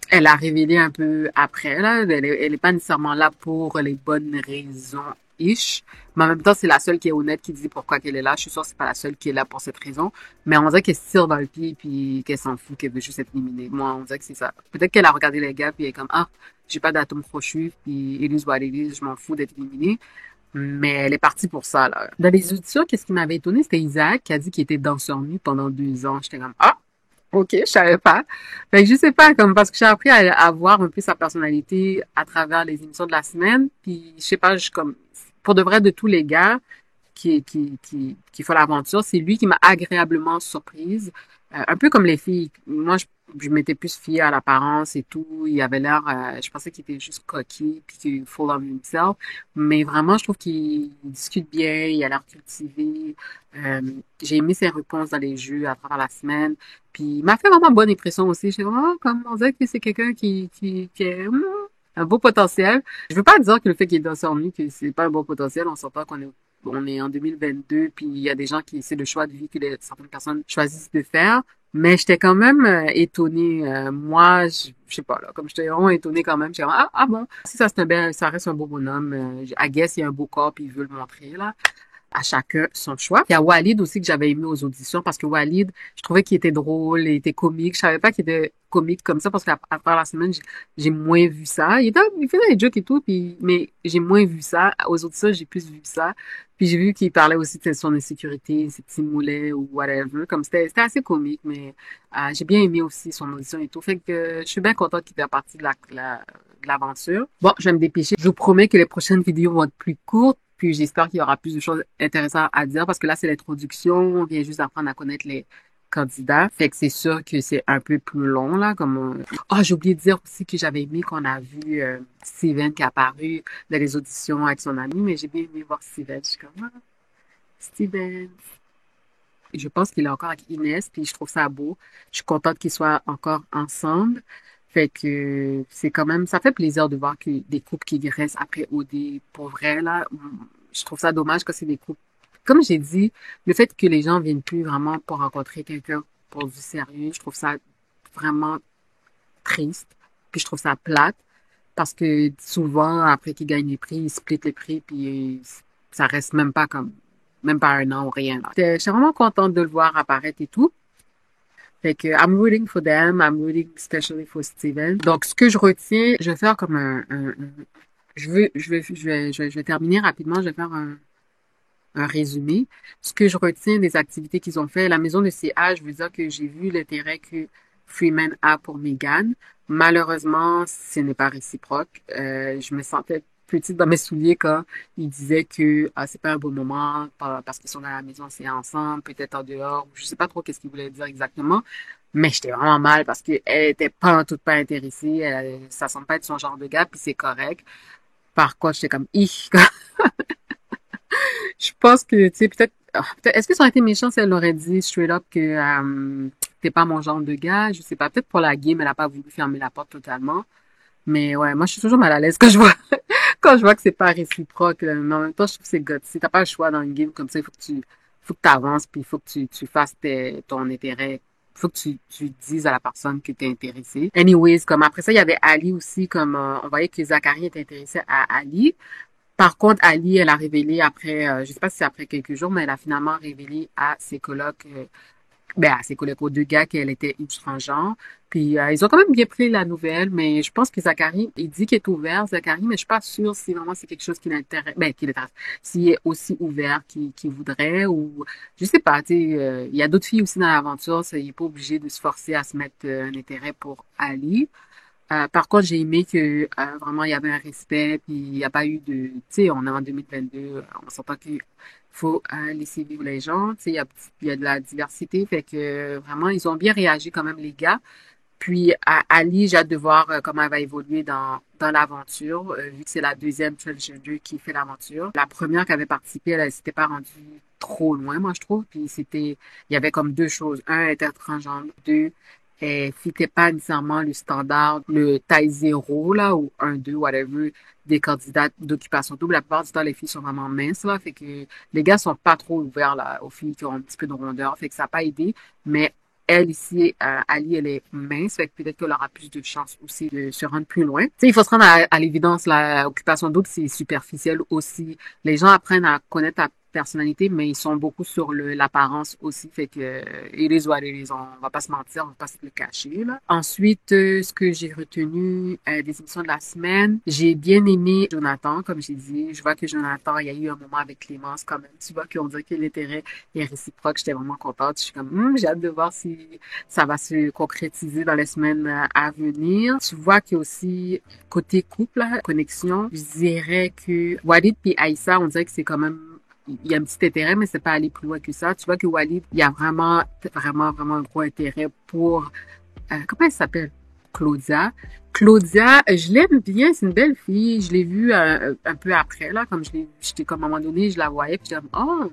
S1: Elle a révélé un peu après, là. Elle est pas nécessairement là pour les bonnes raisons. Ish. Mais en même temps, c'est la seule qui est honnête qui dit pourquoi qu'elle est là. Je suis sûre que c'est pas la seule qui est là pour cette raison. Mais on dirait qu'elle se tire dans le pied puis qu'elle s'en fout, qu'elle veut juste être éliminée. Moi, on dirait que c'est ça. Peut-être qu'elle a regardé les gars puis elle est comme, ah, j'ai pas d'atome crochu puis Elise what it is, je m'en fous d'être éliminée. Mais elle est partie pour ça, là. Dans les auditions, qu'est-ce qui m'avait étonné, c'était Isaac qui a dit qu'il était danseur nu pendant 2 ans. J'étais comme, ah, ok, je savais pas. Fait que je sais pas, comme, parce que j'ai appris à voir un peu sa personnalité à travers les émissions de la semaine. Puis, je sais pas, comme, pour de vrai, de tous les gars qui font l'aventure, c'est lui qui m'a agréablement surprise. Un peu comme les filles. Moi, je m'étais plus fiée à l'apparence et tout. Il avait l'air, je pensais qu'il était juste coquille puis qu'il full of himself. Mais vraiment, je trouve qu'il discute bien, il a l'air cultivé. Euh, j'ai aimé ses réponses dans les jeux à travers la semaine. Puis il m'a fait vraiment bonne impression aussi. J'étais vraiment comme on dirait que c'est quelqu'un qui est un beau potentiel. Je veux pas dire que le fait qu'il est danseur nu, que c'est pas un bon potentiel. On s'entend qu'on est en 2022, puis il y a des gens qui, c'est le choix de vie que certaines personnes choisissent de faire. Mais j'étais quand même étonnée. Moi, je sais pas là, comme j'étais vraiment étonnée quand même. J'étais comme, ah bon, si ça c'est ça reste un beau bonhomme. I guess il a un beau corps puis il veut le montrer là. À chacun son choix. Il y a Walid aussi que j'avais aimé aux auditions parce que Walid, je trouvais qu'il était drôle, il était comique. Je savais pas qu'il était comique comme ça parce qu'à travers la semaine, j'ai moins vu ça. Il faisait des jokes et tout, puis, mais j'ai moins vu ça. Aux auditions, j'ai plus vu ça. Puis j'ai vu qu'il parlait aussi de son insécurité, ses petits moulets ou whatever. Comme c'était assez comique, mais j'ai bien aimé aussi son audition et tout. Fait que je suis bien contente qu'il fasse partie de l'aventure. Bon, je vais me dépêcher. Je vous promets que les prochaines vidéos vont être plus courtes. Puis j'espère qu'il y aura plus de choses intéressantes à dire parce que là, c'est l'introduction. On vient juste d'apprendre à connaître les candidats. Fait que c'est sûr que c'est un peu plus long, là. Oh, j'ai oublié de dire aussi que j'avais aimé qu'on a vu Steven qui est apparu dans les auditions avec son ami, mais j'ai bien aimé voir Steven. Je suis comme, ah, Steven. Et je pense qu'il est encore avec Inès, puis je trouve ça beau. Je suis contente qu'ils soient encore ensemble. Fait que c'est quand même, ça fait plaisir de voir que des couples qui restent après OD pour vrai, là. Je trouve ça dommage que c'est des couples. Comme j'ai dit, le fait que les gens viennent plus vraiment pour rencontrer quelqu'un pour du sérieux, je trouve ça vraiment triste. Puis je trouve ça plate parce que souvent, après qu'ils gagnent les prix, ils splitent les prix, puis ça reste même pas un an ou rien, là. Je suis vraiment contente de le voir apparaître et tout. Fait que I'm rooting for them, I'm rooting especially for Steven. Donc, ce que je retiens, je vais faire comme je vais terminer rapidement, je vais faire un résumé. Ce que je retiens des activités qu'ils ont fait, la maison de CA, je veux dire que j'ai vu l'intérêt que Freeman a pour Meghan. Malheureusement, ce n'est pas réciproque. Je me sentais petite dans mes souliers quand il disait que c'est pas un bon moment parce qu'ils sont dans la maison, c'est ensemble, peut-être en dehors. Je sais pas trop qu'est-ce qu'il voulait dire exactement, mais j'étais vraiment mal parce qu'elle était pas en tout pas intéressée. Ça semble pas être son genre de gars, puis c'est correct. Par contre, j'étais comme, je pense que, tu sais, est-ce que ça aurait été méchant si elle aurait dit straight up que t'es pas mon genre de gars? Je sais pas. Peut-être pour la game, elle a pas voulu fermer la porte totalement. Mais ouais, moi, je suis toujours mal à l'aise quand je vois, quand je vois que c'est pas réciproque. Mais en même temps, je trouve que c'est gutsy. T'as pas le choix dans une game comme ça. Il faut que t'avances, puis il faut que tu fasses ton intérêt. Il faut que tu dises à la personne que t'es intéressé. Anyways, comme après ça, il y avait Ali aussi, comme on voyait que Zachary était intéressé à Ali. Par contre, Ali, elle a révélé après, je sais pas si c'est après quelques jours, mais elle a finalement révélé à ses colocs, à ses collègues, aux deux gars, qu'elle était une transgenre. Puis ils ont quand même bien pris la nouvelle, mais je pense que Zachary, il dit qu'il est ouvert, Zachary, mais je suis pas sûre si vraiment c'est quelque chose qui l'intéresse, qui l'intéresse, s'il est aussi ouvert qu'il voudrait ou je sais pas, tu sais, il y a d'autres filles aussi dans l'aventure, ça, il est pas obligé de se forcer à se mettre un intérêt pour Ali. Par contre, j'ai aimé que vraiment il y avait un respect, puis il n'y a pas eu de, tu sais, on est en 2022, on s'entend qu'il faut laisser vivre les gens, tu sais, il y a de la diversité, fait que vraiment ils ont bien réagi quand même les gars. Puis Ali, j'ai hâte de voir comment elle va évoluer dans l'aventure, vu que c'est la deuxième transgender qui fait l'aventure. La première qui avait participé, elle s'était pas rendue trop loin, moi je trouve. Puis il y avait comme deux choses. Un, elle était transgenre. Deux, elle fitait pas nécessairement le standard, le taille zéro, là, ou un, deux, whatever, des candidats d'occupation double. La plupart du temps, les filles sont vraiment minces, là. Fait que les gars sont pas trop ouverts, là, aux filles qui ont un petit peu de rondeur. Fait que ça n'a pas aidé. Mais Elle ici, Ali, elle est mince, fait que peut-être qu'elle aura plus de chances aussi de se rendre plus loin. Tu sais, il faut se rendre à l'évidence, la occupation double, c'est superficiel aussi. Les gens apprennent à connaître ta personnalité, mais ils sont beaucoup sur l'apparence aussi, fait que it is what it is. On va pas se mentir, on va pas se le cacher, là. Ensuite, ce que j'ai retenu des émissions de la semaine, j'ai bien aimé Jonathan, comme j'ai dit. Je vois que Jonathan, il y a eu un moment avec Clémence quand même. Tu vois qu'on dirait que l'intérêt est réciproque. J'étais vraiment contente. Je suis comme, j'ai hâte de voir si ça va se concrétiser dans les semaines à venir. Tu vois qu'il y a aussi côté couple, là, connexion. Je dirais que Walid puis Aïssa, on dirait que c'est quand même il y a un petit intérêt, mais c'est pas aller plus loin que ça. Tu vois que Walid, il y a vraiment un gros intérêt pour, comment elle s'appelle? Claudia. Claudia, je l'aime bien, c'est une belle fille. Je l'ai vue un peu après, là, comme j'étais comme à un moment donné, je la voyais, puis j'étais comme, oh,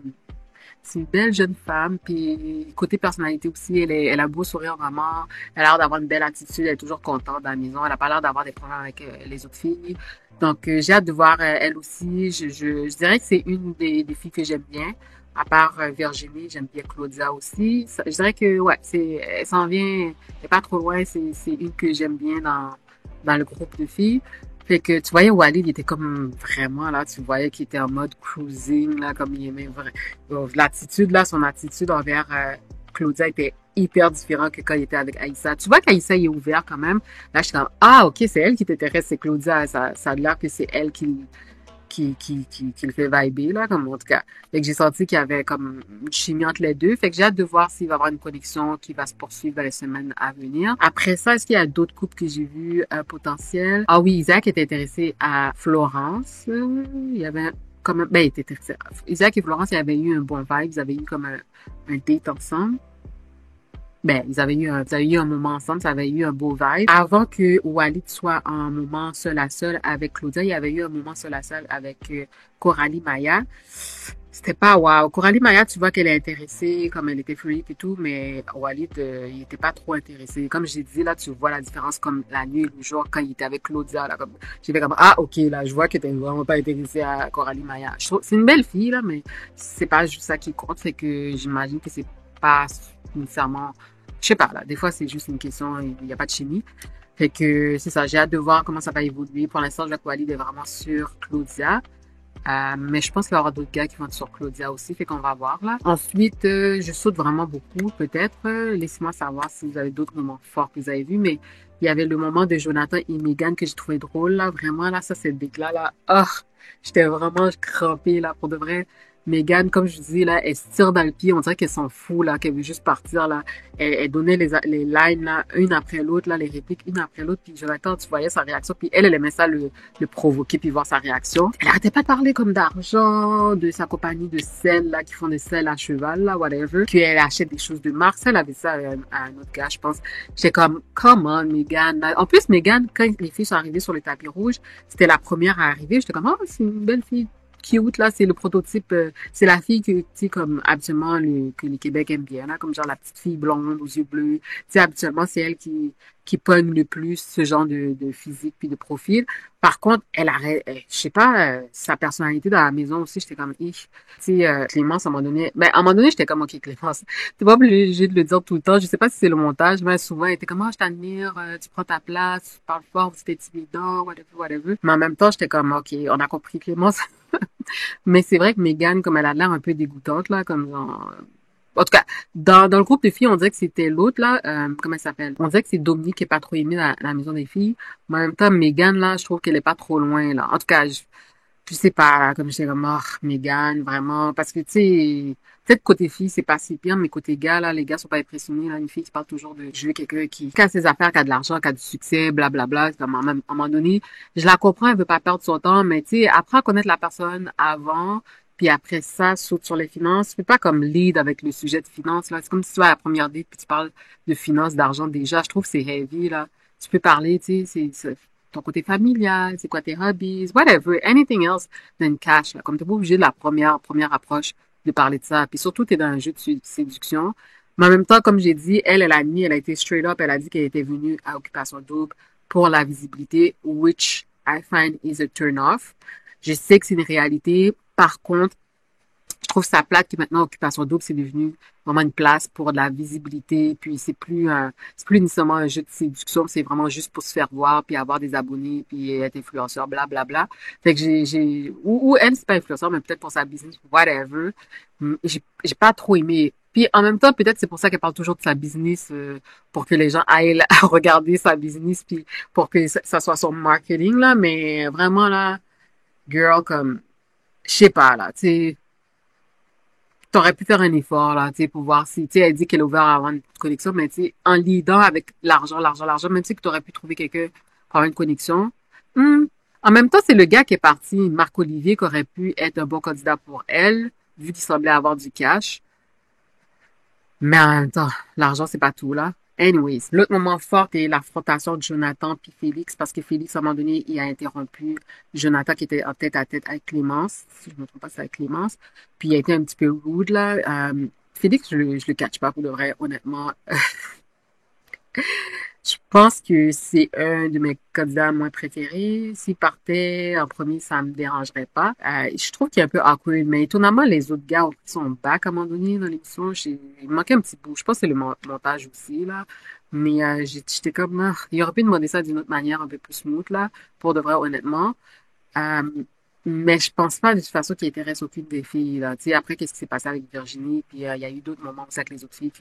S1: c'est une belle jeune femme, puis côté personnalité aussi, elle a un beau sourire vraiment, elle a l'air d'avoir une belle attitude, elle est toujours contente dans la maison, elle a pas l'air d'avoir des problèmes avec les autres filles. Donc, j'ai hâte de voir elle aussi. Je dirais que c'est une des filles que j'aime bien. À part Virginie, j'aime bien Claudia aussi. Je dirais que, ouais, elle s'en vient, elle est pas trop loin, c'est une que j'aime bien dans le groupe de filles. Fait que tu voyais Walid, il était comme vraiment là, tu voyais qu'il était en mode cruising, là, comme il aimait vraiment. L'attitude, là, son attitude envers Claudia était hyper différent que quand il était avec Aïssa. Tu vois qu'Aïssa, il est ouvert quand même. Là, je suis comme, ah, ok, c'est elle qui t'intéresse, c'est Claudia. Ça a l'air que c'est elle qui le fait vibrer, là, comme en tout cas. Fait que j'ai senti qu'il y avait comme une chimie entre les deux. Fait que j'ai hâte de voir s'il va y avoir une connexion qui va se poursuivre dans les semaines à venir. Après ça, est-ce qu'il y a d'autres couples que j'ai vus potentiels? Ah oui, Isaac était intéressé à Florence. Il y avait comme ben, il était intéressé. Isaac et Florence, ils avaient eu un bon vibe. Ils avaient eu comme un date ensemble. Ben, ils avaient eu un moment ensemble, ça avait eu un beau vibe. Avant que Walid soit en moment seul à seul avec Claudia, il y avait eu un moment seul à seul avec Coralie Maya. C'était pas wow. Coralie Maya, tu vois qu'elle est intéressée, comme elle était freak et tout, mais Walid, il était pas trop intéressé. Comme j'ai dit, là, tu vois la différence comme la nuit et le jour quand il était avec Claudia, là, comme, j'ai fait comme, ah, ok, là, je vois que t'es vraiment pas intéressé à Coralie Maya. Je trouve, c'est une belle fille, là, mais c'est pas juste ça qui compte, fait que j'imagine que c'est pas nécessairement je sais pas, là. Des fois, c'est juste une question, il n'y a pas de chimie. Fait que c'est ça, j'ai hâte de voir comment ça va évoluer. Pour l'instant, Jacques Walid est vraiment sur Claudia. Mais je pense qu'il va y avoir d'autres gars qui vont être sur Claudia aussi, fait qu'on va voir là. Ensuite, je saute vraiment beaucoup, peut-être. Laissez-moi savoir si vous avez d'autres moments forts que vous avez vus, mais il y avait le moment de Jonathan et Megan que j'ai trouvé drôle là, vraiment là, ça c'est le déclat là. Ah, j'étais vraiment crampée là pour de vrai. Megan, comme je vous dis là, elle se tire dans le pied, on dirait qu'elle s'en fout là, qu'elle veut juste partir là. Elle donnait les lines là, une après l'autre là, les répliques une après l'autre, puis Jonathan, tu voyais sa réaction, puis elle aimait ça le provoquer puis voir sa réaction. Elle arrêtait pas de parler comme d'argent, de sa compagnie de sel, là, qui font des sels à cheval, là, whatever. Qu'elle achète des choses de marque. Ça, elle avait ça à un autre gars, je pense. J'étais comme, come on, Megan. En plus, Megan, quand les filles sont arrivées sur le tapis rouge, c'était la première à arriver. J'étais comme, oh, c'est une belle fille cute, là, c'est le prototype, c'est la fille que, tu sais, comme, habituellement, que les Québec aiment bien, là, comme genre la petite fille blonde aux yeux bleus. Tu sais, habituellement, c'est elle qui pogne le plus ce genre de physique puis de profil. Par contre, je sais pas, sa personnalité dans la maison aussi, j'étais comme, tu sais, Clémence, à un moment donné, ben, à un moment donné, j'étais comme, ok, Clémence, t'es pas obligée de le dire tout le temps. Je sais pas si c'est le montage, mais souvent, elle était comme, oh, je t'admire, tu prends ta place, tu parles fort, tu t'es timidant, whatever. Mais en même temps, j'étais comme, ok, on a compris Clémence. Mais c'est vrai que Megan, comme elle a l'air un peu dégoûtante, là, comme genre, en tout cas, dans le groupe de filles, on dirait que c'était l'autre, là, comment elle s'appelle? On dirait que c'est Dominique qui est pas trop aimée dans la maison des filles. Mais en même temps, Megan, là, je trouve qu'elle est pas trop loin, là. En tout cas, je sais pas, là, comme j'étais comme, oh, Megan, vraiment. Parce que, tu sais, peut-être côté fille, c'est pas si pire, mais côté gars, là, les gars sont pas impressionnés, là. Une fille qui parle toujours de, je veux quelqu'un qui a ses affaires, qui a de l'argent, qui a du succès, blablabla. C'est comme, à un moment donné, je la comprends, elle veut pas perdre son temps, mais tu sais, apprends à connaître la personne avant, puis après ça, saute sur les finances. Tu peux pas comme lead avec le sujet de finances, là. C'est comme si tu vas à la première date, puis tu parles de finances, d'argent déjà. Je trouve que c'est heavy, là. Tu peux parler, tu sais, c'est ton côté familial, c'est quoi tes hobbies, whatever, anything else than cash, là. Comme t'es pas obligé de la première approche de parler de ça. Puis surtout, t'es dans un jeu de séduction. Mais en même temps, comme j'ai dit, elle a mis, elle a été straight up, elle a dit qu'elle était venue à Occupation Double pour la visibilité, which I find is a turn off. Je sais que c'est une réalité. Par contre, Je trouve ça plate que maintenant Occupation Double, c'est devenu vraiment une place pour de la visibilité, puis c'est plus nécessairement un jeu de séduction, c'est vraiment juste pour se faire voir, puis avoir des abonnés, puis être influenceur, bla bla bla. Fait que ou elle, c'est pas influenceur, mais peut-être pour sa business, whatever. J'ai pas trop aimé. Puis en même temps, peut-être c'est pour ça qu'elle parle toujours de sa business, pour que les gens aillent regarder sa business, puis pour que ça soit son marketing, là. Mais vraiment, là, girl, comme, je sais pas, là, tu sais, t'aurais pu faire un effort, là, tu sais, pour voir si, tu sais, elle dit qu'elle est ouverte à avoir une connexion, mais tu sais, en lidant avec l'argent, même si tu aurais pu trouver quelqu'un pour avoir une connexion. hmm, En même temps, c'est le gars qui est parti, Marc-Olivier, qui aurait pu être un bon candidat pour elle, vu qu'il semblait avoir du cash. Mais en même temps, l'argent, c'est pas tout, là. Anyways, l'autre moment fort est l'affrontation de Jonathan puis Félix, parce que Félix, à un moment donné, il a interrompu Jonathan qui était en tête à tête avec Clémence, si je me trompe pas, c'est avec Clémence, puis il a été un petit peu rude, là. Félix, je le catch pas pour de vrai, honnêtement. Je pense que c'est un de mes candidats moins préférés. S'il partait en premier, ça me dérangerait pas. Je trouve qu'il est un peu awkward, mais étonnamment, les autres gars ont pris son back à un moment donné dans l'émission. Il manquait un petit bout. Je pense que c'est le montage aussi, là. Mais j'étais comme, il aurait pu demander ça d'une autre manière, un peu plus smooth, là, pour de vrai, honnêtement. Euh, mais je pense pas de toute façon qu'il intéresse aucune des filles, là. Tu sais, après, qu'est-ce qui s'est passé avec Virginie, puis il y a eu d'autres moments aussi avec les autres filles.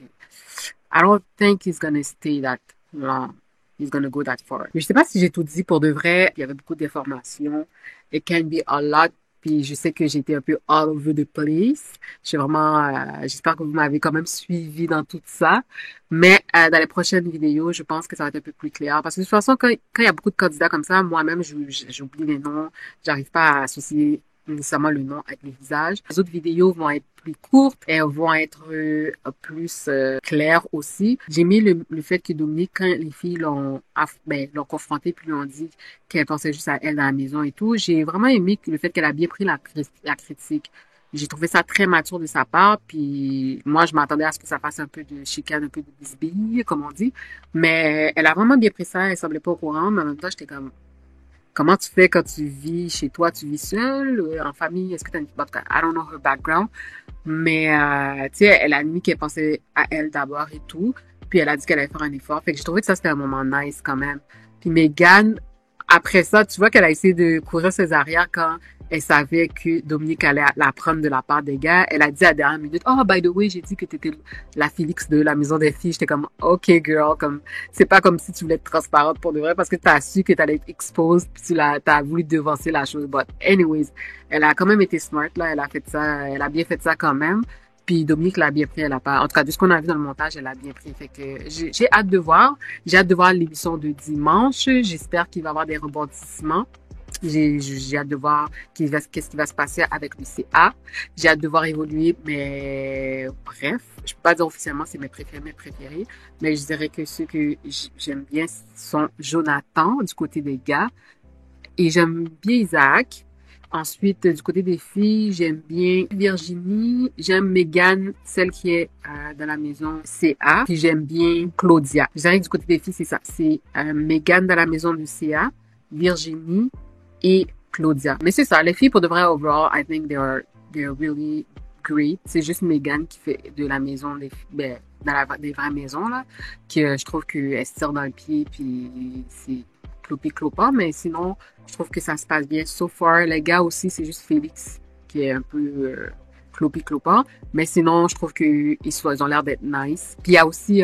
S1: I don't think he's gonna stay that long. He's gonna go that far. Mais je sais pas si j'ai tout dit pour de vrai. Il y avait beaucoup d'informations. It can be a lot. Puis je sais que j'ai été un peu all over the place. J'espère que vous m'avez quand même suivi dans tout ça. Mais dans les prochaines vidéos, je pense que ça va être un peu plus clair. Parce que de toute façon, quand il y a beaucoup de candidats comme ça, moi-même, j'oublie les noms. J'arrive pas à associer nécessairement le nom avec les visages. Les autres vidéos vont être plus courtes et vont être plus claires aussi. J'ai aimé le fait que Dominique, quand les filles l'ont confrontée puis lui ont dit qu'elle pensait juste à elle dans la maison et tout, j'ai vraiment aimé le fait qu'elle a bien pris la critique. J'ai trouvé ça très mature de sa part, puis moi, je m'attendais à ce que ça fasse un peu de chicane, un peu de bisbille, comme on dit, mais elle a vraiment bien pris ça, elle semblait pas au courant, mais en même temps, j'étais comme, comment tu fais quand tu vis chez toi? Tu vis seule, en famille? Est-ce que tu as une... En tout cas, I don't know her background. Mais, tu sais, elle a admis qu'elle pensait à elle d'abord et tout. Puis elle a dit qu'elle allait faire un effort. Fait que j'ai trouvé que ça, c'était un moment nice quand même. Puis Megan, après ça, tu vois qu'elle a essayé de courir ses arrières quand elle savait que Dominique allait la prendre de la part des gars. Elle a dit à la dernière minute, oh, by the way, j'ai dit que t'étais la Félix de la maison des filles. J'étais comme, OK, girl, comme, c'est pas comme si tu voulais être transparente pour de vrai parce que t'as su que t'allais être exposed puis t'as voulu devancer la chose. But anyways, elle a quand même été smart, là. Elle a fait ça, elle a bien fait ça quand même. Puis Dominique l'a bien pris, elle a pas. En tout cas, de ce qu'on a vu dans le montage, elle a bien pris. Fait que j'ai hâte de voir. J'ai hâte de voir l'émission de dimanche. J'espère qu'il va y avoir des rebondissements. J'ai hâte de voir qu'est-ce qui va se passer avec le CA. J'ai hâte de voir évoluer, mais bref, je peux pas dire officiellement c'est mes préférés, mais je dirais que ceux que j'aime bien sont Jonathan du côté des gars et j'aime bien Isaac. Ensuite, du côté des filles, j'aime bien Virginie, j'aime Megan, celle qui est dans la maison CA, puis j'aime bien Claudia. Je dirais que du côté des filles, c'est ça. C'est Megan dans la maison du CA, Virginie et Claudia. Mais c'est ça, les filles, pour de vrai, overall, I think they're really great. C'est juste Megan qui fait de la maison des vraies maisons, là, que je trouve qu'elle se tire dans le pied, puis c'est clopé-clopant, mais sinon, je trouve que ça se passe bien. So far, les gars aussi, c'est juste Félix qui est un peu clopé-clopant, mais sinon, je trouve qu'ils ont l'air d'être nice. Puis il y a aussi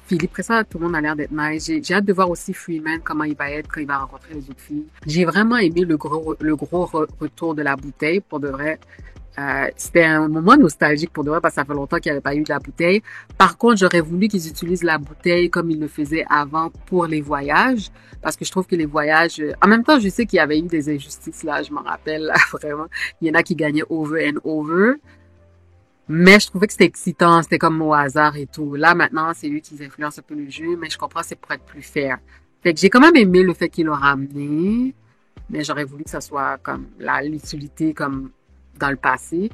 S1: Philippe, après ça, tout le monde a l'air d'être nice. J'ai hâte de voir aussi Freeman, comment il va être quand il va rencontrer les autres filles. J'ai vraiment aimé le gros retour de la bouteille, pour de vrai. C'était un moment nostalgique pour de vrai parce que ça fait longtemps qu'il n'y avait pas eu de la bouteille. Par contre, j'aurais voulu qu'ils utilisent la bouteille comme ils le faisaient avant pour les voyages parce que je trouve que les voyages... En même temps, je sais qu'il y avait eu des injustices là, je m'en rappelle là, vraiment. Il y en a qui gagnaient over and over. Mais je trouvais que c'était excitant, c'était comme au hasard et tout. Là, maintenant, c'est eux qui influencent un peu le jeu, mais je comprends que c'est pour être plus fair. Fait que j'ai quand même aimé le fait qu'ils l'ont ramené, mais j'aurais voulu que ça soit comme l'utilité comme dans le passé.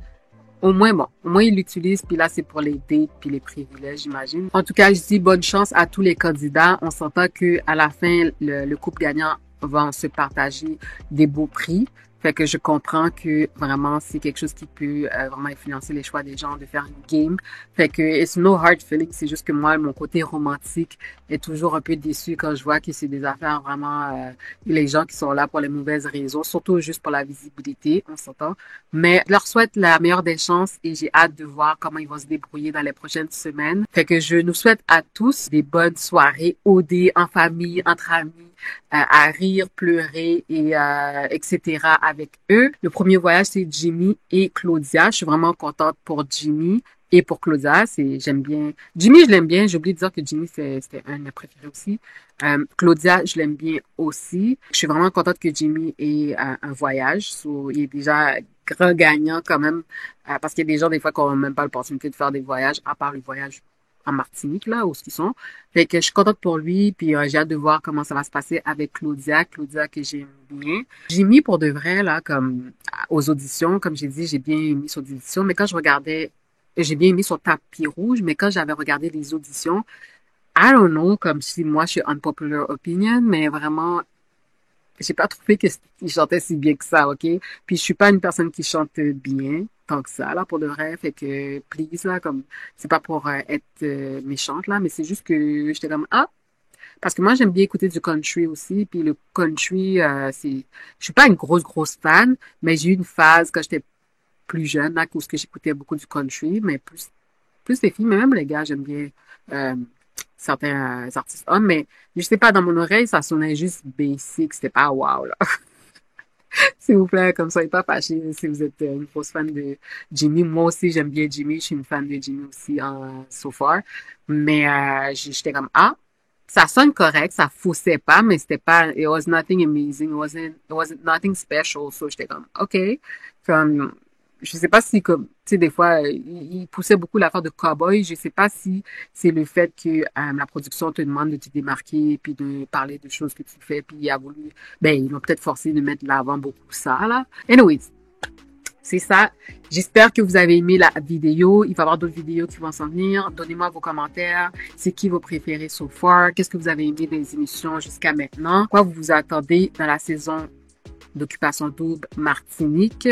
S1: Au moins ils l'utilisent, puis là, c'est pour les dates, puis les privilèges, j'imagine. En tout cas, je dis bonne chance à tous les candidats. On s'entend que à la fin, le couple gagnant va se partager des beaux prix. Fait que je comprends que vraiment c'est quelque chose qui peut vraiment influencer les choix des gens de faire une game. Fait que it's no hard feeling, c'est juste que moi, mon côté romantique est toujours un peu déçu quand je vois que c'est des affaires vraiment les gens qui sont là pour les mauvaises raisons, surtout juste pour la visibilité, on s'entend. Mais je leur souhaite la meilleure des chances et j'ai hâte de voir comment ils vont se débrouiller dans les prochaines semaines. Fait que je nous souhaite à tous des bonnes soirées OD en famille, entre amis, à rire, pleurer et etc. avec eux. Le premier voyage, c'est Jimmy et Claudia. Je suis vraiment contente pour Jimmy et pour Claudia. J'aime bien. Jimmy, je l'aime bien. J'ai oublié de dire que Jimmy, c'était un de mes préférés aussi. Claudia, je l'aime bien aussi. Je suis vraiment contente que Jimmy ait un voyage. So, il est déjà grand gagnant quand même, parce qu'il y a des gens, des fois, qui n'ont même pas l'opportunité de faire des voyages, à part le voyage en Martinique, là, où ils sont. Fait que je suis contente pour lui, puis j'ai hâte de voir comment ça va se passer avec Claudia, Claudia que j'aime bien. J'ai mis pour de vrai, là, comme aux auditions, comme j'ai dit, j'ai bien aimé son audition, mais quand je regardais, j'ai bien aimé son tapis rouge, mais quand j'avais regardé les auditions, I don't know, comme si moi je suis unpopular opinion, mais vraiment, j'ai pas trouvé qu'il chantait si bien que ça, ok? Puis je suis pas une personne qui chante bien, tant que ça, là, pour de vrai. Fait que, please, là, comme, c'est pas pour être méchante, là, mais c'est juste que j'étais comme, ah! Parce que moi, j'aime bien écouter du country aussi. Puis le country, je suis pas une grosse fan, mais j'ai eu une phase quand j'étais plus jeune, là, où ce que j'écoutais beaucoup du country, mais plus les filles, mais même les gars, j'aime bien euh, certains artistes hommes, mais je sais pas, dans mon oreille, ça sonnait juste basic, c'était pas wow, là. S'il vous plaît, comme ça, soyez pas fâchés si vous êtes une grosse fan de Jimmy. Moi aussi, j'aime bien Jimmy, je suis une fan de Jimmy aussi, so far. Mais j'étais comme, ah, ça sonne correct, ça faussait pas, mais c'était pas, it was nothing amazing, it wasn't nothing special, so j'étais comme, ok. Comme, je sais pas si, comme, tu sais, des fois, il poussait beaucoup l'affaire de cowboy. Je sais pas si c'est le fait que la production te demande de te démarquer puis de parler de choses que tu fais, puis il a voulu, ben, ils l'ont peut-être forcé de mettre de l'avant beaucoup ça, là. Anyways, c'est ça. J'espère que vous avez aimé la vidéo. Il va y avoir d'autres vidéos qui vont s'en venir. Donnez-moi vos commentaires. C'est qui vos préférés so far? Qu'est-ce que vous avez aimé des émissions jusqu'à maintenant? Quoi vous vous attendez dans la saison d'Occupation Double Martinique?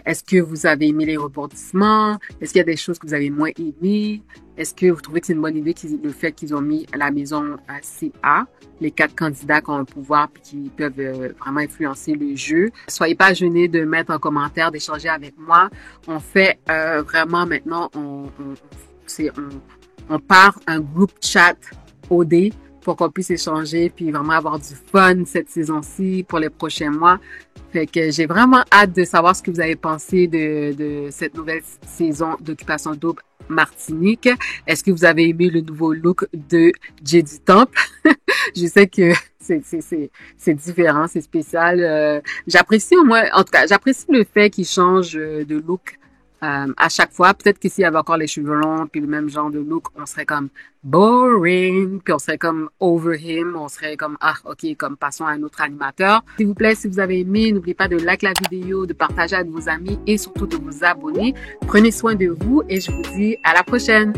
S1: Est-ce que vous avez aimé les rebondissements? Est-ce qu'il y a des choses que vous avez moins aimées? Est-ce que vous trouvez que c'est une bonne idée le fait qu'ils ont mis la maison CA, les 4 candidats qui ont un pouvoir et qui peuvent vraiment influencer le jeu? Soyez pas gênés de mettre un commentaire, d'échanger avec moi. On fait vraiment maintenant, on part un groupe chat OD pour qu'on puisse échanger puis vraiment avoir du fun cette saison-ci pour les prochains mois. Fait que j'ai vraiment hâte de savoir ce que vous avez pensé de cette nouvelle saison d'Occupation Double Martinique. Est-ce que vous avez aimé le nouveau look de Jay du Temple? Je sais que c'est différent, c'est spécial. J'apprécie au moins, en tout cas, j'apprécie le fait qu'il change de look à chaque fois. Peut-être que s'il y avait encore les cheveux longs puis le même genre de look, on serait comme boring, puis on serait comme over him, on serait comme ah ok, comme passons à un autre animateur. S'il vous plaît, si vous avez aimé, n'oubliez pas de liker la vidéo, de partager avec vos amis et surtout de vous abonner. Prenez soin de vous et je vous dis à la prochaine.